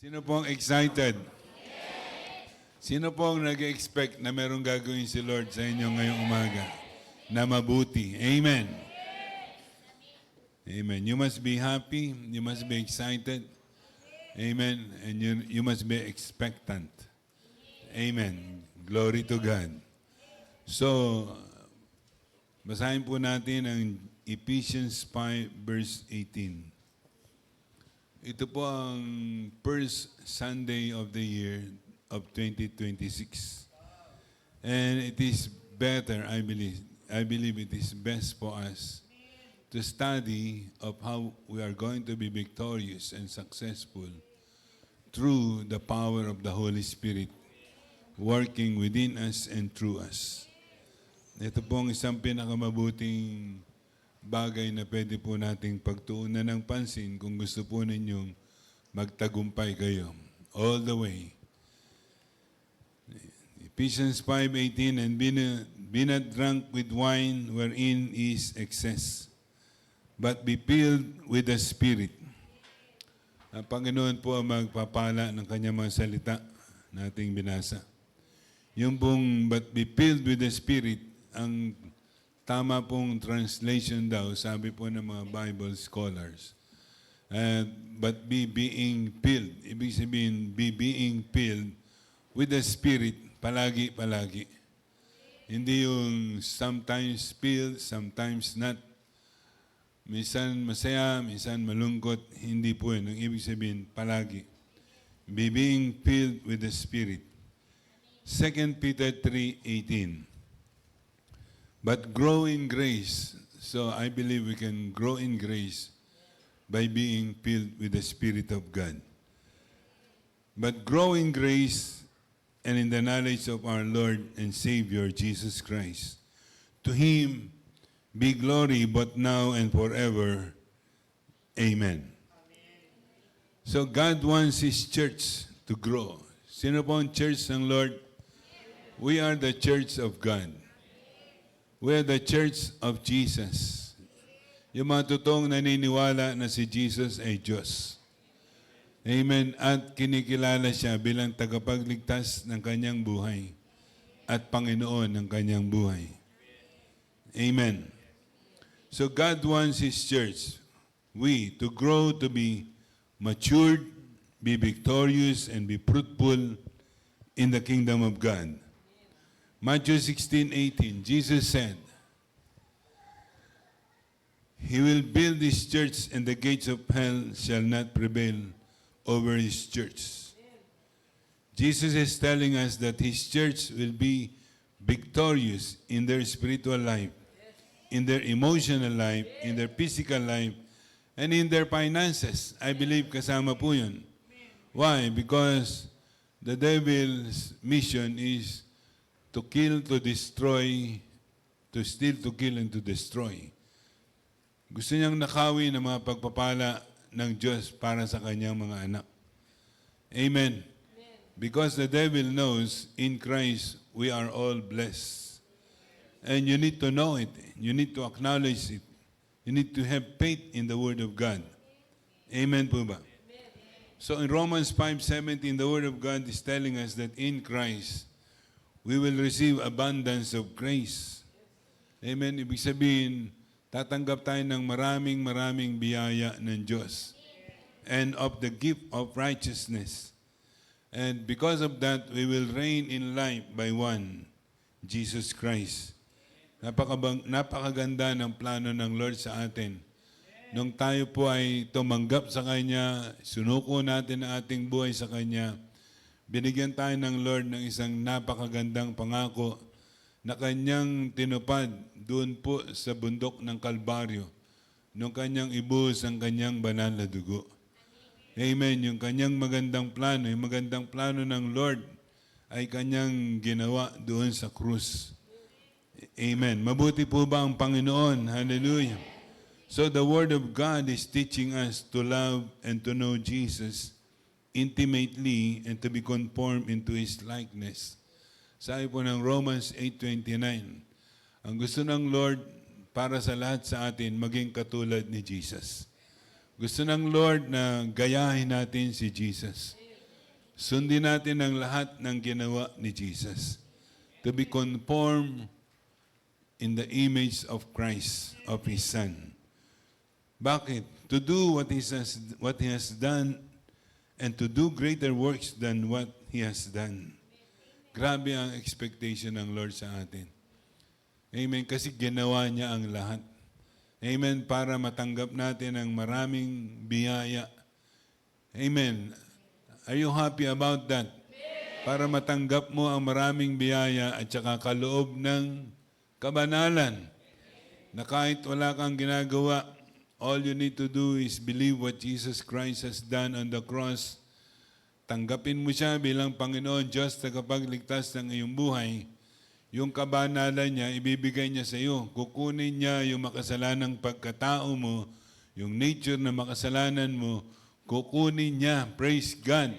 Sino pong excited? Sino pong nag-expect na merong gagawin si Lord sa inyo ngayong umaga na mabuti? Amen. Amen. You must be happy. You must be excited. Amen. And you must be expectant. Amen. Glory to God. So, basahin po natin ang Ephesians 5 verse 18. Ito po ang first Sunday of the year of 2026. And it is better, I believe it is best for us to study of how we are going to be victorious and successful through the power of the Holy Spirit working within us and through us. Ito po ang isang pinakamabuting bagay na pwede po nating pagtuunan ng pansin kung gusto po ninyong magtagumpay kayo all the way. Ephesians 5:18, and be not drunk with wine wherein is excess, but be filled with the Spirit. Ang Panginoon po ang magpapala ng kanyang mga salita na ating binasa. Yung pong but be filled with the Spirit, ang tama pong translation daw, sabi po ng mga Bible scholars. But be being filled. Ibig sabihin, be being filled with the Spirit palagi-palagi. Hindi yung sometimes filled, sometimes not. Minsan masaya, minsan malungkot. Hindi po yun. Ang ibig sabihin, palagi. Be being filled with the Spirit. 2 Peter 3:18. But grow in grace. So I believe we can grow in grace by being filled with the Spirit of God. But grow in grace and in the knowledge of our Lord and Savior, Jesus Christ. To Him be glory both now and forever. Amen. So God wants His church to grow. Sino po ang church ng Lord? We are the church of God. We are the church of Jesus. Yung mga totoong naniniwala na si Jesus ay Diyos. Amen. At kinikilala siya bilang tagapagligtas ng kanyang buhay at Panginoon ng kanyang buhay. Amen. So God wants His church, we, to grow, to be matured, be victorious, and be fruitful in the kingdom of God. Matthew 16:18, Jesus said, He will build His church, and the gates of hell shall not prevail over His church. Jesus is telling us that His church will be victorious in their spiritual life, in their emotional life, in their physical life, and in their finances. I believe kasama po yun. Why? Because the devil's mission is to kill, to destroy, to steal, to kill, and to destroy. Gusto niyang nakawin ang mga pagpapala ng Diyos para sa kanyang mga anak. Amen. Because the devil knows in Christ we are all blessed. And you need to know it. You need to acknowledge it. You need to have faith in the Word of God. Amen po ba? So in Romans 5:17, the Word of God is telling us that in Christ, we will receive abundance of grace. Amen. Ibig sabihin, tatanggap tayo ng maraming biyaya ng Diyos. And of the gift of righteousness. And because of that, we will reign in life by one, Jesus Christ. Napakaganda ng plano ng Lord sa atin. Nung tayo po ay tumanggap sa Kanya, sunuko natin ang ating buhay sa Kanya, binigyan tayo ng Lord ng isang napakagandang pangako na Kanyang tinupad doon po sa bundok ng Kalbaryo nung Kanyang ibuhos ang Kanyang banal na dugo. Amen. Yung Kanyang magandang plano, yung magandang plano ng Lord ay Kanyang ginawa doon sa krus. Amen. Mabuti po ba ang Panginoon? Hallelujah. So the Word of God is teaching us to love and to know Jesus intimately and to be conformed into His likeness. Sabi po ng Romans 8:29, ang gusto ng Lord para sa lahat sa atin, maging katulad ni Jesus. Gusto ng Lord na gayahin natin si Jesus. Sundin natin ang lahat ng ginawa ni Jesus. To be conformed in the image of Christ, of His Son. Bakit? To do what He has done and to do greater works than what He has done. Grabe ang expectation ng Lord sa atin. Amen. Kasi ginawa niya ang lahat. Amen. Para matanggap natin ang maraming biyaya. Amen. Are you happy about that? Para matanggap mo ang maraming biyaya at saka kaloob ng kabanalan. Na kahit wala kang ginagawa, all you need to do is believe what Jesus Christ has done on the cross. Tanggapin mo siya bilang Panginoon, Diyos, tagapagligtas ng iyong buhay. Yung kabanalan niya, ibibigay niya sa iyo. Kukunin niya yung makasalanang pagkatao mo, yung nature na makasalanan mo, kukunin niya. Praise God.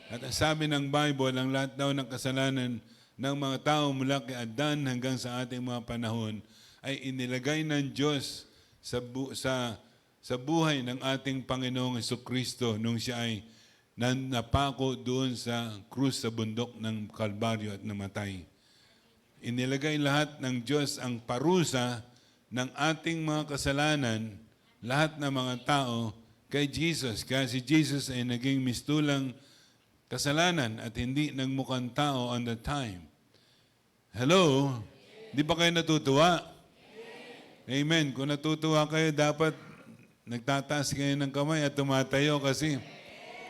At sabi ng Bible, ang lahat daw ng kasalanan ng mga tao mula kay Adan hanggang sa ating mga panahon ay inilagay ng Diyos sa buhay ng ating Panginoong Jesucristo nung siya ay napako doon sa krus sa bundok ng Kalbaryo at namatay. Inilagay lahat ng Diyos ang parusa ng ating mga kasalanan, lahat ng mga tao, kay Jesus. Kaya si Jesus ay naging mistulang kasalanan at hindi nagmukhang tao on the time. Hello? Di ba kayo natutuwa? Amen. Kung natutuwa kayo, dapat nagtataas kayo ng kamay at tumatayo kasi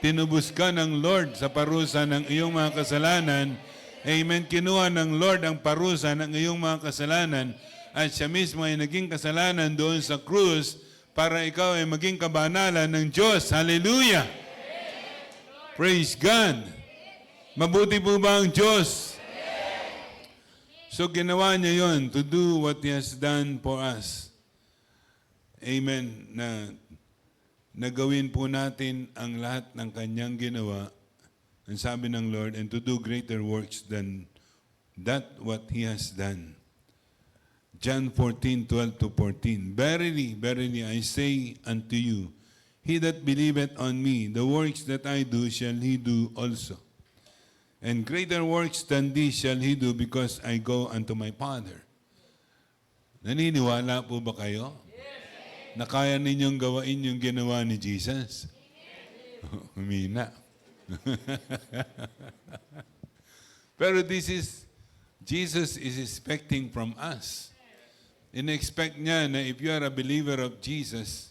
tinubos ka ng Lord sa parusa ng iyong mga kasalanan. Amen. Kinuha ng Lord ang parusa ng iyong mga kasalanan at siya mismo ay naging kasalanan doon sa krus para ikaw ay maging kabanalan ng Diyos. Hallelujah! Praise God! Mabuti po ba ang Diyos? So ginawa niya yon to do what He has done for us. Amen. Nagawin po natin ang lahat ng Kanyang ginawa, ang sabi ng Lord, and to do greater works than that what He has done. John 14:12-14. Verily, verily, I say unto you, he that believeth on me, the works that I do shall he do also. And greater works than these shall he do, because I go unto my Father. Naniniwala po ba kayo? Na kaya ninyong gawain yung ginawa ni Jesus? Humina. Pero Jesus is expecting from us. In-expect niya na if you are a believer of Jesus,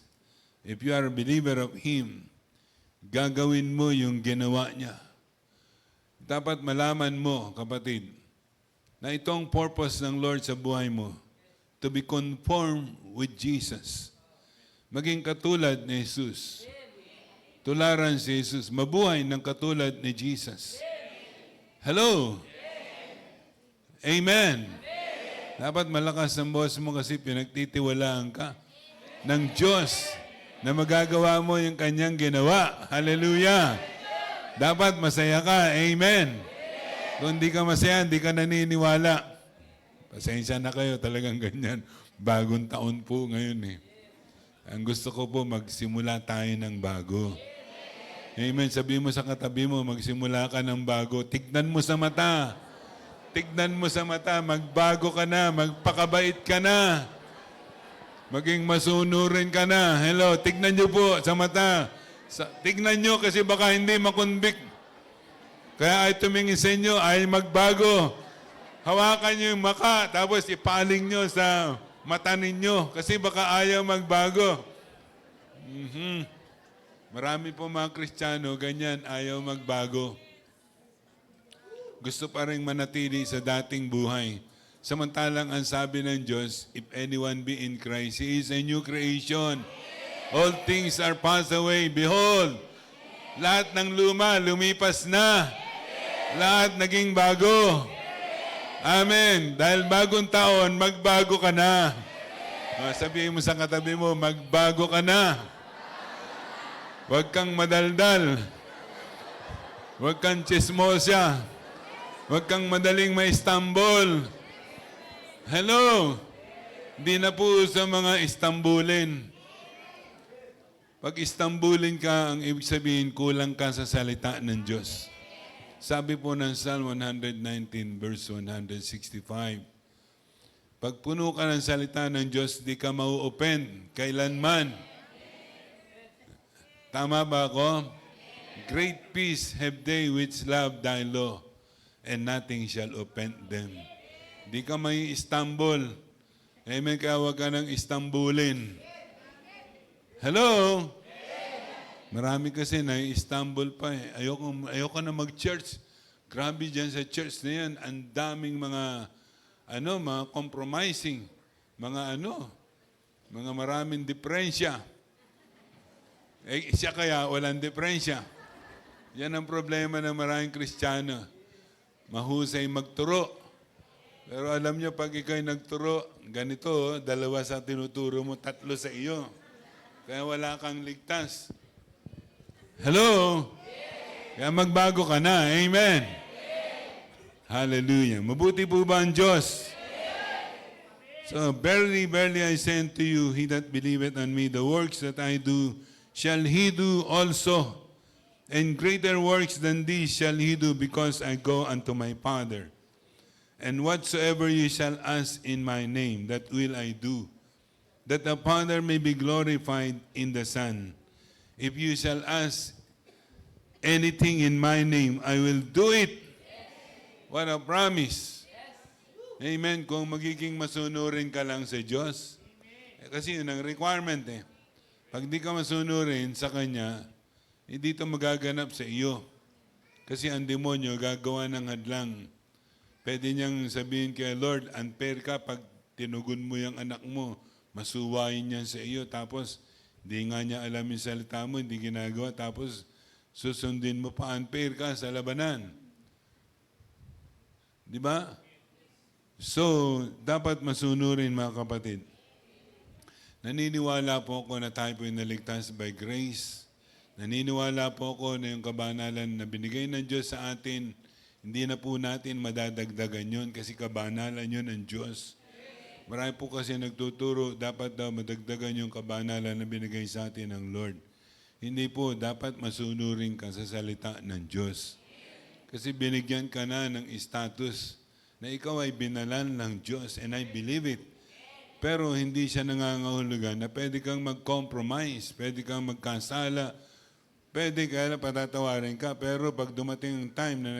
if you are a believer of Him, gagawin mo yung ginawa niya. Dapat malaman mo, kapatid, na itong purpose ng Lord sa buhay mo, to be conformed with Jesus. Maging katulad ni Jesus. Tularan si Jesus. Mabuhay ng katulad ni Jesus. Hello? Amen. Dapat malakas ang boss mo kasi pinagtitiwalaan ka ng Diyos na magagawa mo yung Kanyang ginawa. Hallelujah. Dapat masaya ka. Amen. Kung hindi ka masaya, hindi ka naniniwala. Pasensya na kayo, talagang ganyan. Bagong taon po ngayon eh. Ang gusto ko po, magsimula tayo ng bago. Amen. Sabi mo sa katabi mo, magsimula ka ng bago. Tignan mo sa mata. Tignan mo sa mata. Magbago ka na. Magpakabait ka na. Maging masunurin ka na. Hello, tignan nyo po sa mata. Tignan nyo kasi baka hindi makonvict. Kaya ay tumingin sa inyo, ay magbago. Hawakan nyo yung maka, tapos ipaling nyo sa mata ninyo kasi baka ayaw magbago. Marami po mga Kristiyano, ganyan, ayaw magbago. Gusto pa rin manatili sa dating buhay. Samantalang ang sabi ng Diyos, if anyone be in Christ, he is a new creation. All things are passed away. Behold, lahat ng luma, lumipas na. Lahat naging bago. Amen. Dahil bagong taon, magbago ka na. Sabihin mo sa katabi mo, magbago ka na. Huwag kang madaldal. Huwag kang chismosya. Huwag kang madaling ma-Istanbul. Hello. Hindi na po sa mga Istanbulin. Pag Istanbulin ka, ang ibig sabihin, kulang ka sa salita ng Diyos. Sabi po ng Psalm 119 verse 165, pag puno ka ng salita ng Diyos, di ka mau-open kailanman. Tama ba ako? Great peace have they which love thy law, and nothing shall offend them. Di ka may Istanbul. Amen, kaya huwag ka nang Istanbulin. Hello? Marami kasi na Istanbul pa eh. Ayoko na mag-church. Grabe dyan sa church na yan. Ang daming mga compromising. Mga maraming diferensya. Eh, siya kaya walang diferensya. Yan ang problema ng maraming Kristiyano. Mahusay magturo. Pero alam nyo, pag ikaw'y nagturo, ganito, 2 sa tinuturo mo, 3 sa iyo. Kaya wala kang ligtas. Hello? Kaya magbago ka na. Amen? Hallelujah. Mabuti po ba ang Diyos? So, verily, verily I say unto you, he that believeth on me, the works that I do, shall he do also. And greater works than these shall he do, because I go unto my Father. And whatsoever ye shall ask in my name, that will I do, that the Father may be glorified in the Son. If you shall ask anything in my name, I will do it. What a promise. Amen. Kung magiging masunurin ka lang sa Diyos, kasi yun ang requirement eh. Pag di ka masunurin sa Kanya, hindi ito magaganap sa iyo. Kasi ang demonyo gagawa ng hadlang. Pwede niyang sabihin kay Lord, unfair ka pag tinugon mo yung anak mo, masuwayin niya sa iyo. Tapos, hindi nga niya alam yung salita mo, hindi ginagawa. Tapos, susundin mo pa, unfair ka sa labanan. Di ba? So, dapat masunurin mga kapatid. Naniniwala po ako na tayo po naligtas by grace. Naniniwala po ako na yung kabanalan na binigay ng Diyos sa atin, hindi na po natin madadagdagan yun kasi kabanalan yun ng Diyos. Marami po kasi nagtuturo, dapat daw madagdagan yung kabanalan na binigay sa atin ng Lord. Hindi po, dapat masunurin ka sa salita ng Diyos. Kasi binigyan ka na ng status na ikaw ay binalan ng Diyos, and I believe it. Pero hindi siya nangangahulugan na pwede kang mag-compromise, pwede kang magkasala, pwede kaya patatawarin ka, pero pag dumating ang time na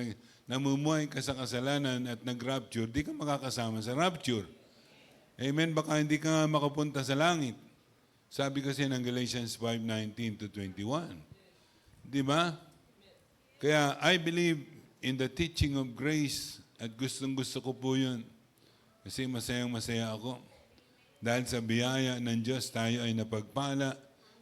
namumuhay ka sa kasalanan at nag-rapture, di ka makakasama sa rapture. Amen? Baka hindi ka nga makapunta sa langit. Sabi kasi ng Galatians 5:19-21. Di ba? Kaya I believe in the teaching of grace at gustong-gusto ko po yun. Kasi masayang-masaya ako. Dahil sa biyaya ng Diyos, tayo ay napagpala.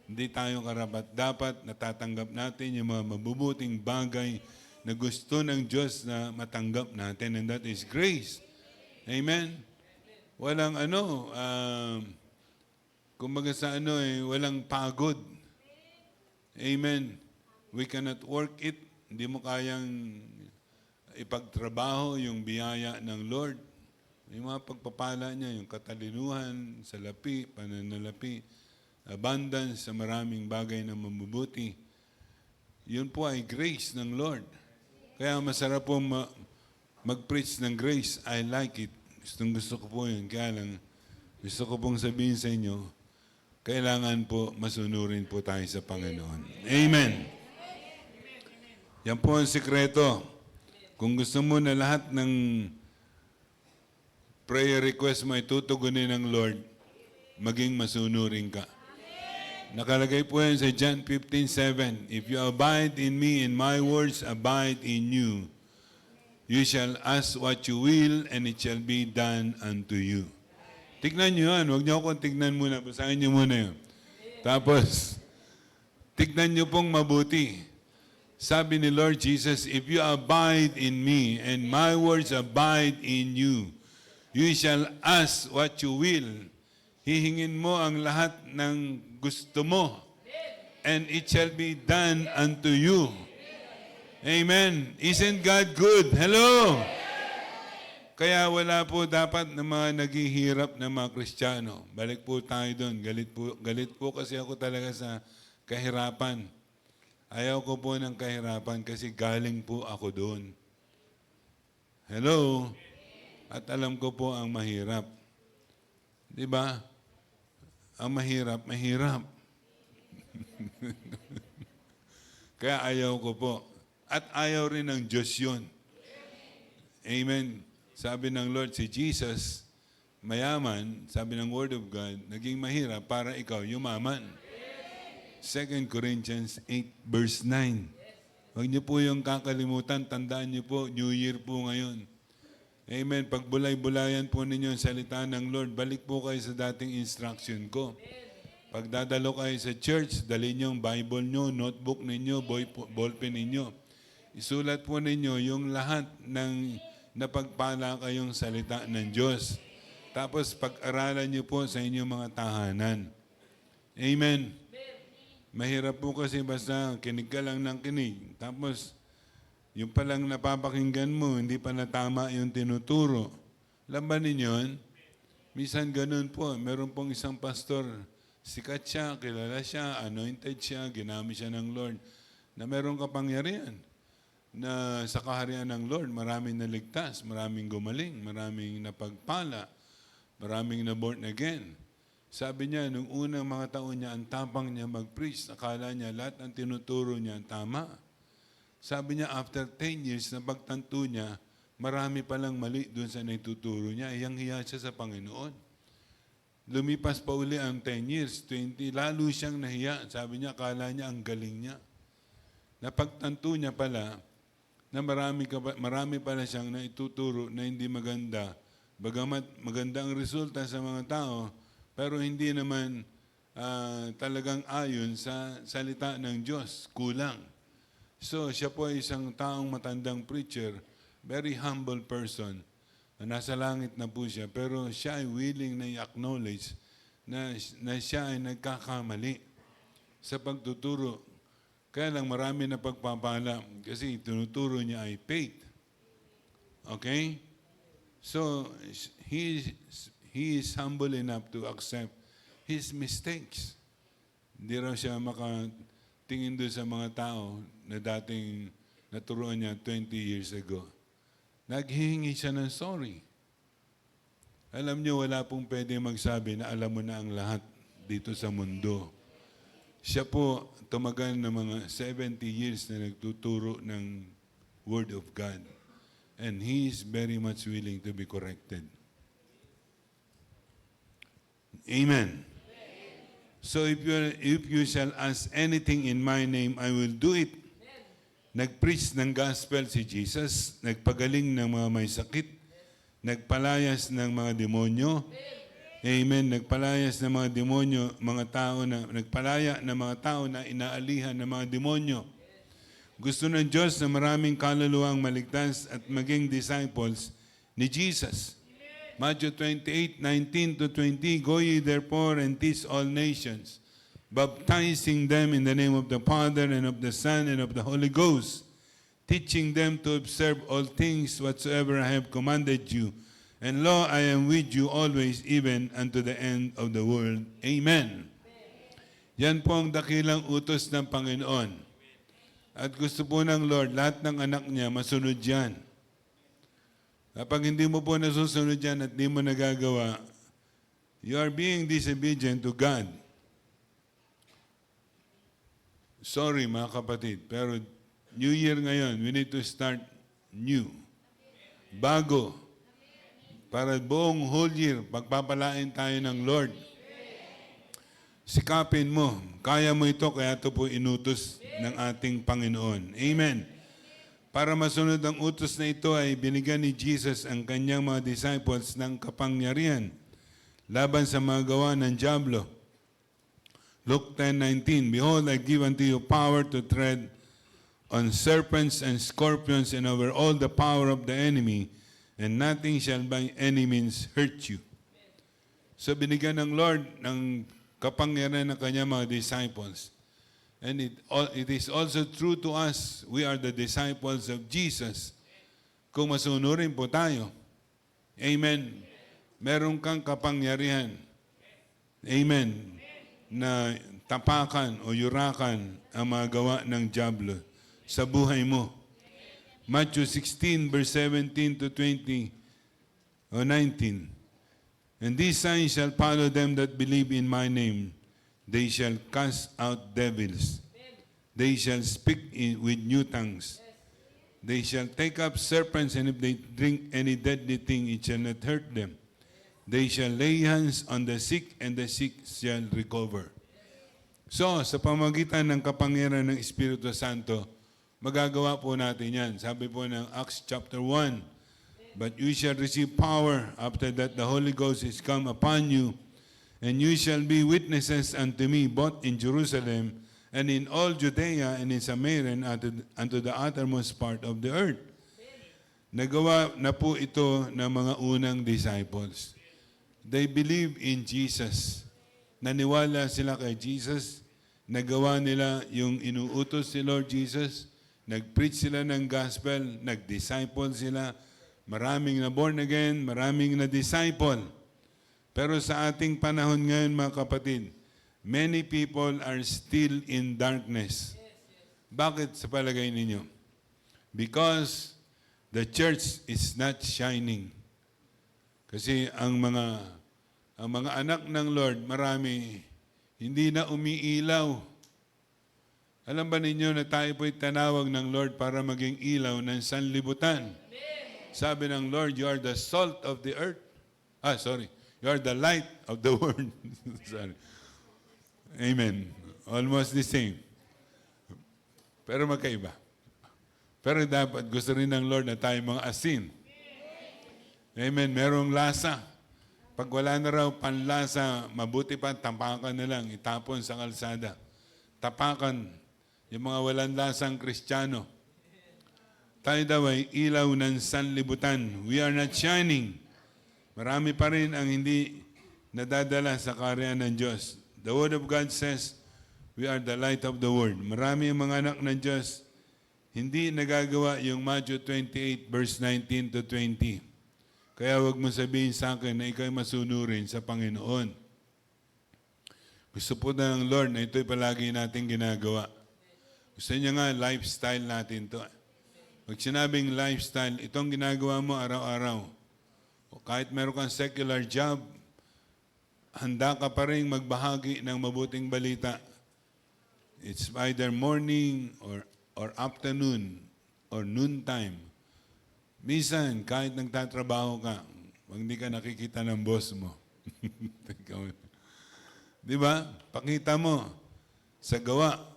Hindi tayo karapat-dapat, natatanggap natin yung mga mabubuting bagay na gusto ng Diyos na matanggap natin, and that is grace. Amen? Walang kumbaga sa walang pagod. Amen? We cannot work it. Hindi mo kayang ipagtrabaho yung biyaya ng Lord. Yung mga pagpapala niya, yung katalinuhan, salapi, pananalapi, abundance sa maraming bagay na mabubuti. Yun po ay grace ng Lord. Kaya masarap po mag-preach ng grace. I like it. Gusto ko po yun. Kaya lang, gusto ko pong sabihin sa inyo, kailangan po masunurin po tayo sa Panginoon. Amen. Yan po ang sikreto. Kung gusto mo na lahat ng prayer request mo ay tutugunin ng Lord, maging masunurin ka. Nakalagay po yan sa John 15:7. If you abide in me and my words abide in you, you shall ask what you will and it shall be done unto you. Tignan nyo yan. Huwag nyo akong tignan muna. Basahin nyo muna yun. Tapos, tignan nyo pong mabuti. Sabi ni Lord Jesus, if you abide in me and my words abide in you, you shall ask what you will. Hihingin mo ang lahat ng gusto mo, and it shall be done unto you. Amen. Isn't God good? Hello? Kaya wala po dapat na mga naghihirap na mga Kristiyano. Balik po tayo doon. Galit po kasi ako talaga sa kahirapan. Ayaw ko po ng kahirapan kasi galing po ako doon. Hello? At alam ko po ang mahirap. Di ba? Ang mahirap, mahirap. Kaya ayaw ko po. At ayaw rin ng Diyos yun. Amen. Sabi ng Lord, si Jesus, mayaman, sabi ng Word of God, naging mahirap para ikaw yumaman. 2 Corinthians 8 verse 9. Huwag niyo po yung kakalimutan, tandaan niyo po, New Year po ngayon. Amen. Pag bulay-bulayan po ninyo ang salita ng Lord, balik po kayo sa dating instruction ko. Pag dadalo kayo sa church, dali niyo yung Bible niyo, notebook ninyo, ballpen ninyo. Isulat po ninyo yung lahat ng napagpala kayong salita ng Diyos. Tapos pag-aralan niyo po sa inyong mga tahanan. Amen. Mahirap po kasi basta kinig ka lang ng kinig. Tapos, yung palang napapakinggan mo, hindi pa natama yung tinuturo. Labanin yun. Minsan ganun po. Meron pong isang pastor, sikat siya, kilala siya, anointed siya, ginamit siya ng Lord, na meron kapangyarihan na sa kaharian ng Lord, maraming naligtas, maraming gumaling, maraming napagpala, maraming na born again. Sabi niya, nung unang mga taon niya, ang tapang niya mag-preach. Akala niya lahat ang tinuturo niya tama. Sabi niya, after 10 years na pagtanto niya, marami palang mali doon sa naituturo niya. Hiyang-hiya siya sa Panginoon. Lumipas pa uli ang 10 years, 20, lalo siyang nahiya. Sabi niya, akala niya ang galing niya. Napagtanto niya pala na marami pala siyang naituturo na hindi maganda. Bagamat maganda ang resulta sa mga tao, pero hindi naman talagang ayon sa salita ng Diyos. Kulang. So, siya po ay isang taong matandang preacher, very humble person. Nasa langit na po siya, pero siya ay willing na i-acknowledge na siya ay nagkakamali sa pagtuturo. Kaya lang marami na pagpapala kasi tinuturo niya ay faith. Okay? So, he is humble enough to accept his mistakes. Hindi raw siya makatingin doon sa mga tao na dating naturuan niya 20 years ago. Naghihingi siya ng sorry. Alam niyo, wala pong pwede magsabi na alam mo na ang lahat dito sa mundo. Siya po tumagal ng mga 70 years na nagtuturo ng Word of God. And he is very much willing to be corrected. Amen. So if you shall ask anything in my name, I will do it. Nag-preach ng gospel si Jesus, nagpagaling ng mga may sakit, nagpalayas ng mga demonyo. Amen. Nagpalayas ng mga demonyo, nagpalaya ng mga tao na inaalihan ng mga demonyo. Gusto ng Diyos na maraming kaluluwang maligtas at maging disciples ni Jesus. Matthew 28:19-20, Go ye therefore and teach all nations, baptizing them in the name of the Father and of the Son and of the Holy Ghost, teaching them to observe all things whatsoever I have commanded you. And lo, I am with you always, even unto the end of the world. Amen. Yan po ang dakilang utos ng Panginoon. At gusto po ng Lord, lahat ng anak niya, masunod yan. Kapag hindi mo po nasusunod yan at hindi mo nagagawa, you are being disobedient to God. Sorry mga kapatid, pero New Year ngayon, we need to start new. Bago. Para buong whole year, pagpapalain tayo ng Lord. Sikapin mo. Kaya mo ito, kaya ito po inutos ng ating Panginoon. Amen. Para masunod ang utos na ito ay binigyan ni Jesus ang kanyang mga disciples ng kapangyarihan laban sa mga gawa ng dyablo. Luke 10:19, Behold, I give unto you power to tread on serpents and scorpions and over all the power of the enemy, and nothing shall by any means hurt you. So binigyan ng Lord ng kapangyarihan ng kanyang mga disciples. And it is also true to us. We are the disciples of Jesus. Kung masunurin po tayo. Amen. Meron kang kapangyarihan. Amen. Na tapakan o yurakan ang mga gawa ng dyablo sa buhay mo. Matthew 16, verse 17 to 20 o 19. And these signs shall follow them that believe in my name. They shall cast out devils. They shall speak with new tongues. They shall take up serpents, and if they drink any deadly thing, it shall not hurt them. They shall lay hands on the sick, and the sick shall recover. So, sa pamagitan ng kapangyarihan ng Espiritu Santo, magagawa po natin yan. Sabi po ng Acts chapter 1, but you shall receive power after that the Holy Ghost is come upon you, and you shall be witnesses unto me both in Jerusalem and in all Judea and in Samaria and unto the uttermost part of the earth. Nagawa na po ito ng mga unang disciples. They believe in Jesus. Naniwala sila kay Jesus. Nagawa nila yung inuutos si Lord Jesus. Nag-preach sila ng gospel. Nag-disciple sila. Maraming na born again, maraming na disciple. Pero sa ating panahon ngayon, mga kapatid, many people are still in darkness. Bakit sa palagay ninyo? Because the church is not shining. Kasi ang mga anak ng Lord, marami, hindi na umiilaw. Alam ba ninyo na tayo po'y tanawag ng Lord para maging ilaw ng sanlibutan? Sabi ng Lord, you are the salt of the earth. You are the light of the world. Sorry. Amen. Almost the same. Pero magkaiba. Pero dapat gusto rin ng Lord na tayo mga asin. Amen. Merong lasa. Pag wala na raw panlasa, mabuti pa, tapakan na lang, itapon sa kalsada. Tapakan, yung mga walang lasang Kristiyano. Tayo daw ay ilaw ng sanlibutan. We are not shining. Marami pa rin ang hindi nadadala sa karya ng Diyos. The Word of God says, we are the light of the world. Marami ang mga anak ng Diyos, hindi nagagawa yung Matthew 28, verse 19 to 20. Kaya wag mo sabihin sa akin na ikaw'y masunurin sa Panginoon. Gusto po na ng Lord na ito'y palagi natin ginagawa. Gusto niya nga, lifestyle natin to. Pag sinabing lifestyle, itong ginagawa mo araw-araw. O kahit meron kang secular job, handa ka pa rin magbahagi ng mabuting balita. It's either morning or afternoon or noontime. Minsan, kahit nagtatrabaho ka, pag hindi ka nakikita ng boss mo. Di ba? Pakita mo sa gawa.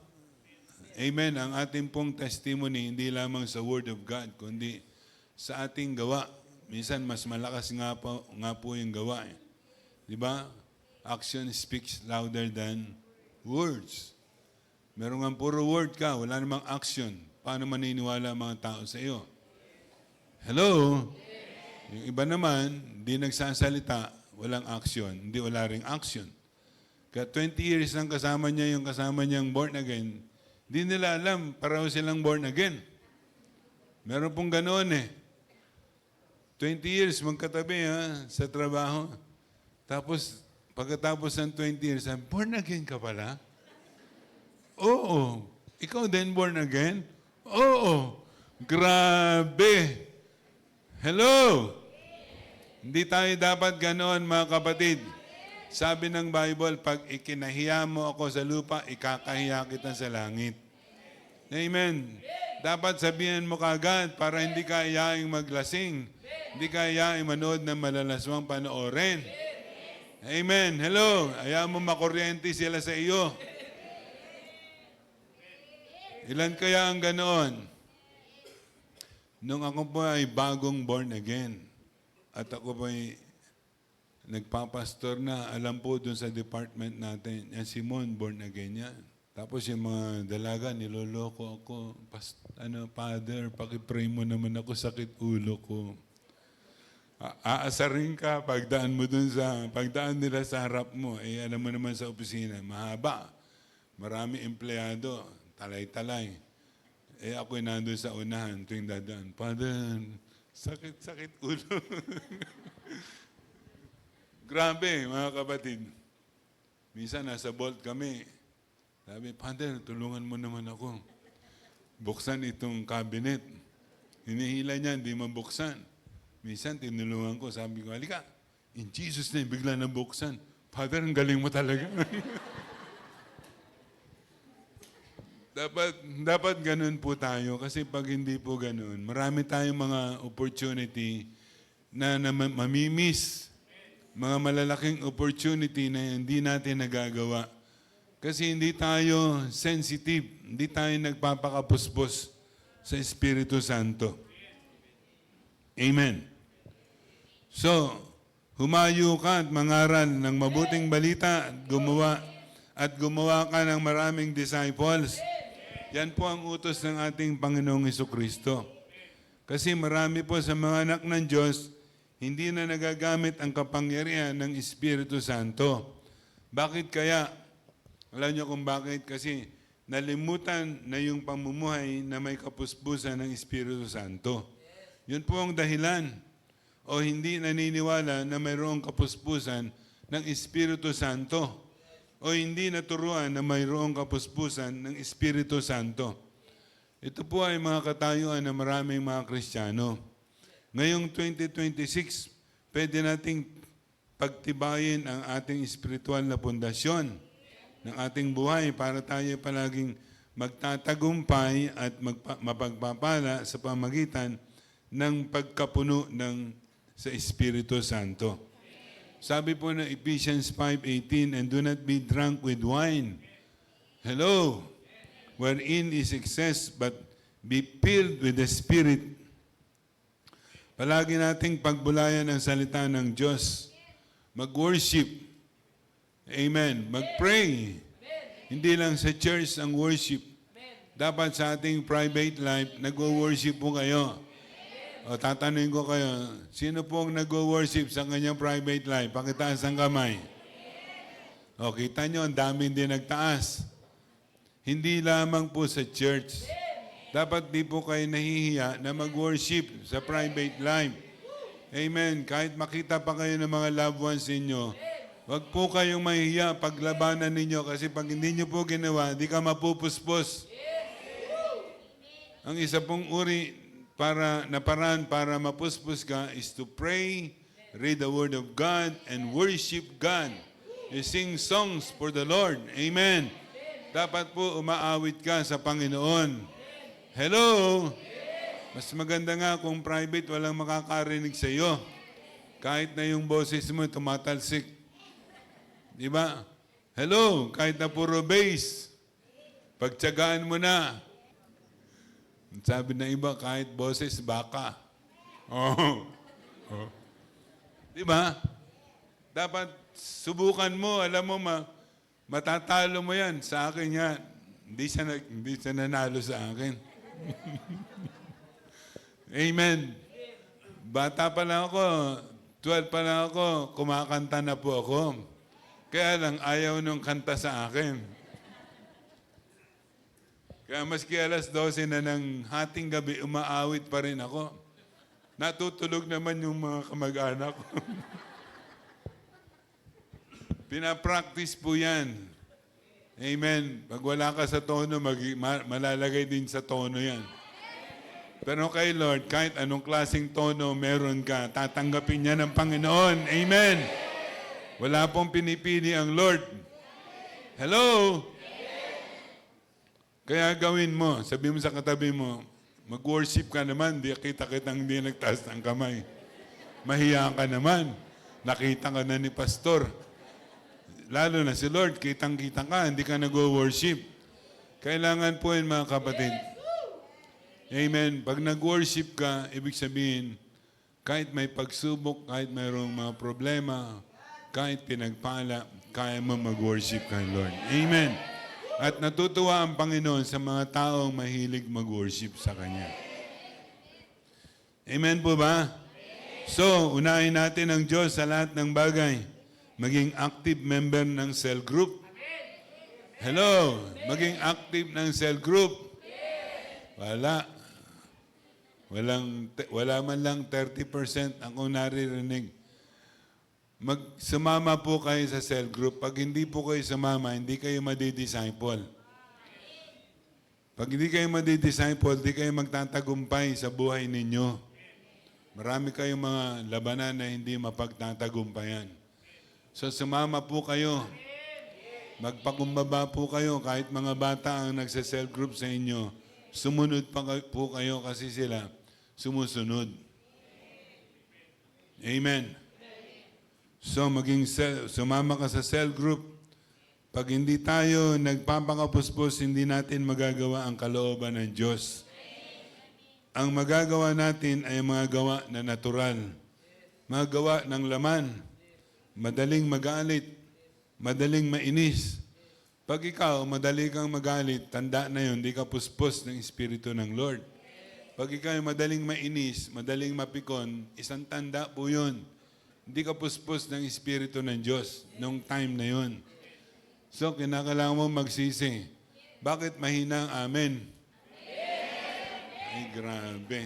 Amen. Ang ating pong testimony, hindi lamang sa Word of God, kundi sa ating gawa. Minsan, mas malakas nga po yung gawa. Di ba? Action speaks louder than words. Meron nga puro word ka, wala namang action. Paano maniniwala ang mga tao sa iyo? Hello? Yung iba naman, hindi nagsasalita, walang action. Hindi wala ring action. Kaya 20 years nang kasama niya yung kasama niyang born again, hindi nila alam, pareho silang born again. Meron pong ganoon eh. 20 years magkatabi sa trabaho. Tapos, pagkatapos ng 20 years, born again ka pala? Oo. Ikaw din born again? Oo. Grabe. Hello. Hindi tayo dapat ganoon, mga kapatid. Sabi ng Bible, pag ikinahiya mo ako sa lupa, ikakahiya kita sa langit. Amen. Dapat sabihin mo kagad para hindi ka iyaing maglasing. Hindi ka iyaing manood ng malalaswang panoorin. Amen. Hello. Ayaw mo makuryente sila sa iyo. Ilan kaya ang ganoon? Nung ako po ay bagong born again, at ako po ay nagpapastor na, alam po dun sa department natin, yan si Mon, born again yan. Tapos yung mga dalaga, niloloko ako, Father, pakipray mo naman ako, sakit ulo ko. Aasarin ka, pagdaan nila sa harap mo, alam mo naman sa opisina, mahaba, marami empleyado, talay-talay. Ako'y nandun sa unahan tuwing dadaan. Father, sakit ulo. Grabe, mga kapatid. Minsan nasa Bolt kami. Sabi, Father, tulungan mo naman ako. Buksan itong cabinet. Hinihila niya, hindi mabuksan. Minsan, tinulungan ko. Sabi ko, halika. In Jesus' name, bigla na buksan. Father, ang galing mo talaga. dapat ganun po tayo. Kasi pag hindi po ganun, marami tayong mga opportunity na mamimiss. Mga malalaking opportunity na hindi natin nagagawa. Kasi hindi tayo sensitive, hindi tayo nagpapakapuspos sa Espiritu Santo. Amen. So, humayo ka at mangaral ng mabuting balita at gumawa ka ng maraming disciples. Yan po ang utos ng ating Panginoong Hesukristo. Kasi marami po sa mga anak ng Diyos, hindi na nagagamit ang kapangyarihan ng Espiritu Santo. Bakit kaya? Alam niyo kung bakit? Kasi nalimutan na yung pamumuhay na may kapuspusan ng Espiritu Santo. Yun po ang dahilan. O hindi naniniwala na mayroong kapuspusan ng Espiritu Santo. O hindi naturuan na mayroong kapuspusan ng Espiritu Santo. Ito po ay mga katayuan ng maraming mga Kristiyano. Ngayong 2026, pwede nating pagtibayin ang ating espiritual na pundasyon ng ating buhay para tayo palaging magtatagumpay at mapagpapala sa pamagitan ng pagkapuno sa Espiritu Santo. Sabi po ng Ephesians 5:18, and do not be drunk with wine. Hello! Wherein is excess, but be filled with the Spirit. Palagi nating pagbulayan ang salita ng Diyos. Mag-worship. Amen. Mag-pray. Hindi lang sa church ang worship. Dapat sa ating private life, nag-worship po kayo. O tatanungin ko kayo, sino pong nag-worship sa kanyang private life? Pakitaas ang kamay. O kita nyo, ang dami din nagtaas. Hindi lamang po sa church. Dapat di po kayo nahihiya na mag-worship sa private life. Amen. Kahit makita pa kayo ng mga loved ones ninyo, wag po kayong mahihiya paglabanan ninyo kasi pag hindi nyo po ginawa, di ka mapupuspos. Ang isa pong uri paraan para mapuspos ka is to pray, read the Word of God, and worship God. You sing songs for the Lord. Amen. Dapat po umaawit ka sa Panginoon. Hello? Mas maganda nga kung private, walang makakarinig sa iyo. Kahit na yung boses mo tumatalsik. Diba? Hello, kahit na puro bass, pagtyagaan mo na. Sabi na iba, kahit boses, baka. Oh. Diba? Dapat subukan mo, alam mo, matatalo mo yan. Sa akin yan, hindi siya nanalo sa akin. Amen. Bata pa lang ako, 12 pa lang ako, kumakanta na po ako. Kaya lang, ayaw nung kanta sa akin. Kaya maski alas 12 na ng hating gabi, umaawit pa rin ako. Natutulog naman yung mga kamag-anak ko. Pinapractice po yan. Amen. Pag wala ka sa tono, malalagay din sa tono yan. Pero kay Lord, kahit anong klaseng tono meron ka, tatanggapin niya ng Panginoon. Amen. Wala pong pinipili ang Lord. Hello? Kaya gawin mo, sabi mo sa katabi mo, mag-worship ka naman, di kita-kitang hindi nagtaas ng kamay. Mahiya ka naman, nakita ka na ni pastor. Lalo na si Lord, kitang-kita ka, hindi ka nag-worship. Kailangan po yun mga kapatid. Amen. Pag nag-worship ka, ibig sabihin, kahit may pagsubok, kahit mayroong mga problema, kahit pinagpala, kaya mo mag-worship kay Lord. Amen. At natutuwa ang Panginoon sa mga taong mahilig mag-worship sa Kanya. Amen po ba? So, unahin natin ang Diyos sa lahat ng bagay. Maging active member ng cell group. Hello? Maging active ng cell group. Wala. Wala man lang 30% akong naririnig. Sumama po kayo sa cell group. Pag hindi po kayo sumama, hindi kayo madidisciple. Pag hindi kayo madi-disciple, di kayo magtatagumpay sa buhay ninyo. Marami kayong mga labanan na hindi mapagtatagumpayan. So sumama po kayo. Magpakumbaba po kayo kahit mga bata ang nagsa-cell group sa inyo. Sumunod po kayo kasi sila sumusunod. Amen. So sumama ka sa cell group. Pag hindi tayo nagpapakapuspos, hindi natin magagawa ang kalooban ng Diyos. Ang magagawa natin ay mga gawa na natural. Mga gawa ng laman. Madaling magalit. Madaling mainis. Pag ikaw, madali kang magalit, tanda na yun, di ka puspos ng Espiritu ng Lord. Pag ikaw ay madaling mainis, madaling mapikon, isang tanda po yun. Hindi ka puspos ng Espiritu ng Diyos nung time na yun. So, kinakailangan mo magsisi. Bakit mahina ang amen? Ay, grabe.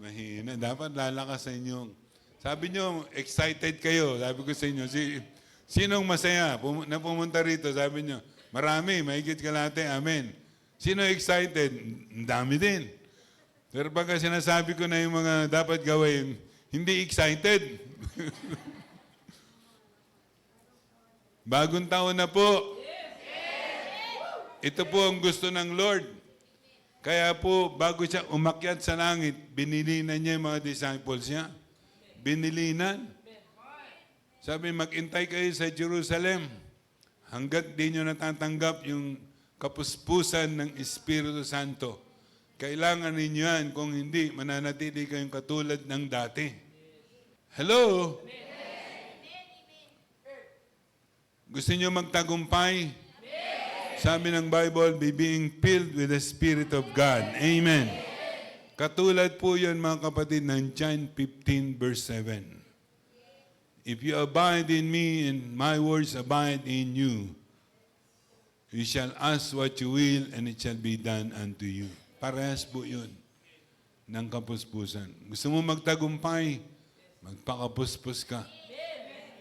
Mahina. Dapat lalakas sa inyo. Sabi nyo, excited kayo. Sabi ko sa inyo, sinong masaya na pumunta rito? Sabi nyo, marami, mahigit kalahati, amen. Sino excited? Ang dami din. Pero pagka sinasabi ko na yung mga dapat gawin, hindi excited. Bagong taon na po. Ito po ang gusto ng Lord. Kaya po, bago siya umakyat sa langit, binilinan niya yung mga disciples niya. Binilinan. Sabi, mag-intay kayo sa Jerusalem hanggat di nyo natatanggap yung kapuspusan ng Espiritu Santo. Kailangan ninyo yan. Kung hindi, mananatili kayong katulad ng dati. Hello? Gusto niyo magtagumpay? Sabi ng Bible, be being filled with the Spirit of God. Amen. Katulad po yan mga kapatid ng John 15 verse 7. If you abide in me and my words abide in you, you shall ask what you will and it shall be done unto you. Parehas po yun ng kapuspusan. Gusto mo magtagumpay? Magpakapuspos ka.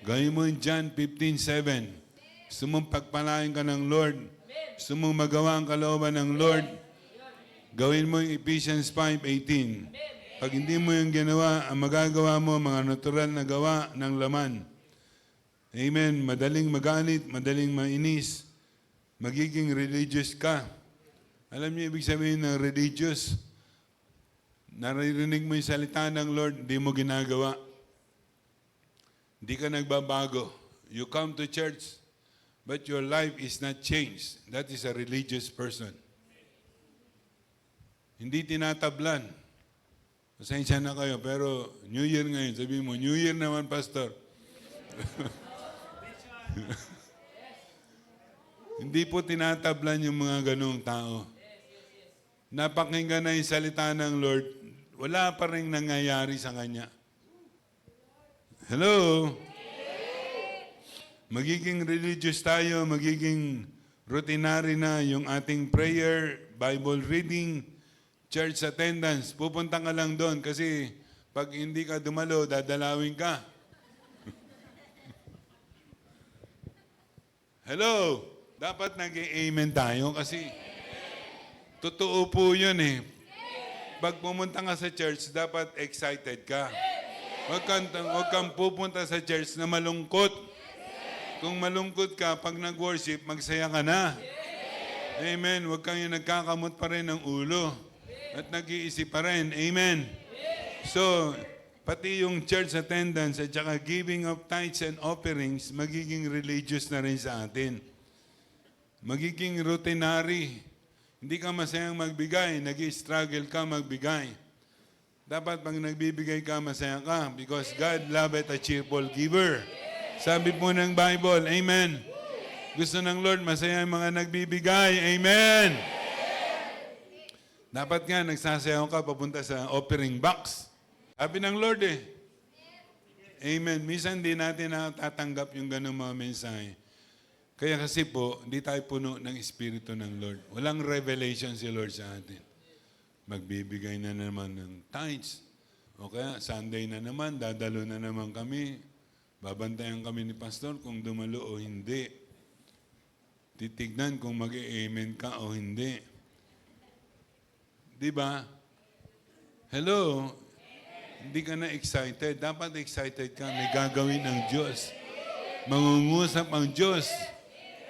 Gawin mo yung John 15:7. Gusto mong pagpalain ka ng Lord. Gusto mong magawa ang kalooban ng Lord. Gawin mo yung Ephesians 5:18. Pag hindi mo yung ginawa, ang magagawa mo, mga natural na gawa ng laman. Amen. Madaling magalit, madaling mainis. Magiging religious ka. Alam niyo ibig sabihin ng religious? Naririnig mo yung salita ng Lord, hindi mo ginagawa. Hindi ka nagbabago. You come to church, but your life is not changed. That is a religious person. Hindi tinatablan. Pasensya na kayo, pero New Year ngayon. Sabihin mo, New Year naman, Pastor. Hindi po tinatablan yung mga ganong tao. Napakinggan na yung salita ng Lord, wala pa rin nangyayari sa Kanya. Hello? Magiging religious tayo, magiging routinary na yung ating prayer, Bible reading, church attendance. Pupunta ka lang doon kasi pag hindi ka dumalo, dadalawin ka. Hello? Dapat nag-amen tayo kasi totoo po yun eh. Pag pumunta ka sa church, dapat excited ka. Huwag kang pupunta sa church na malungkot. Kung malungkot ka, pag nag-worship, magsaya ka na. Amen. Huwag kang yung nagkakamot pa rin ng ulo. At nag-iisip pa rin. Amen. So, pati yung church attendance at saka giving of tithes and offerings, magiging religious na rin sa atin. Magiging routinary. Hindi ka masayang magbigay, nag-i-struggle ka magbigay. Dapat pag nagbibigay ka, masaya ka because God loveth a cheerful giver. Sabi po ng Bible, Amen. Gusto ng Lord, masaya ang mga nagbibigay. Amen. Dapat nga, nagsasayaw ka papunta sa offering box. Sabi ng Lord eh. Amen. Minsan di natin natatanggap yung ganung mga mensahe. Kaya kasi po, hindi tayo puno ng Espiritu ng Lord. Walang revelation si Lord sa atin. Magbibigay na naman ng tithes. O kaya, Sunday na naman, dadalo na naman kami. Babantayan kami ni Pastor kung dumalo o hindi. titignan kung mag-amen ka o hindi. Di ba? Hello? Hindi ka na excited. Dapat excited ka. May gagawin ng Diyos. Mangungusap ang Diyos.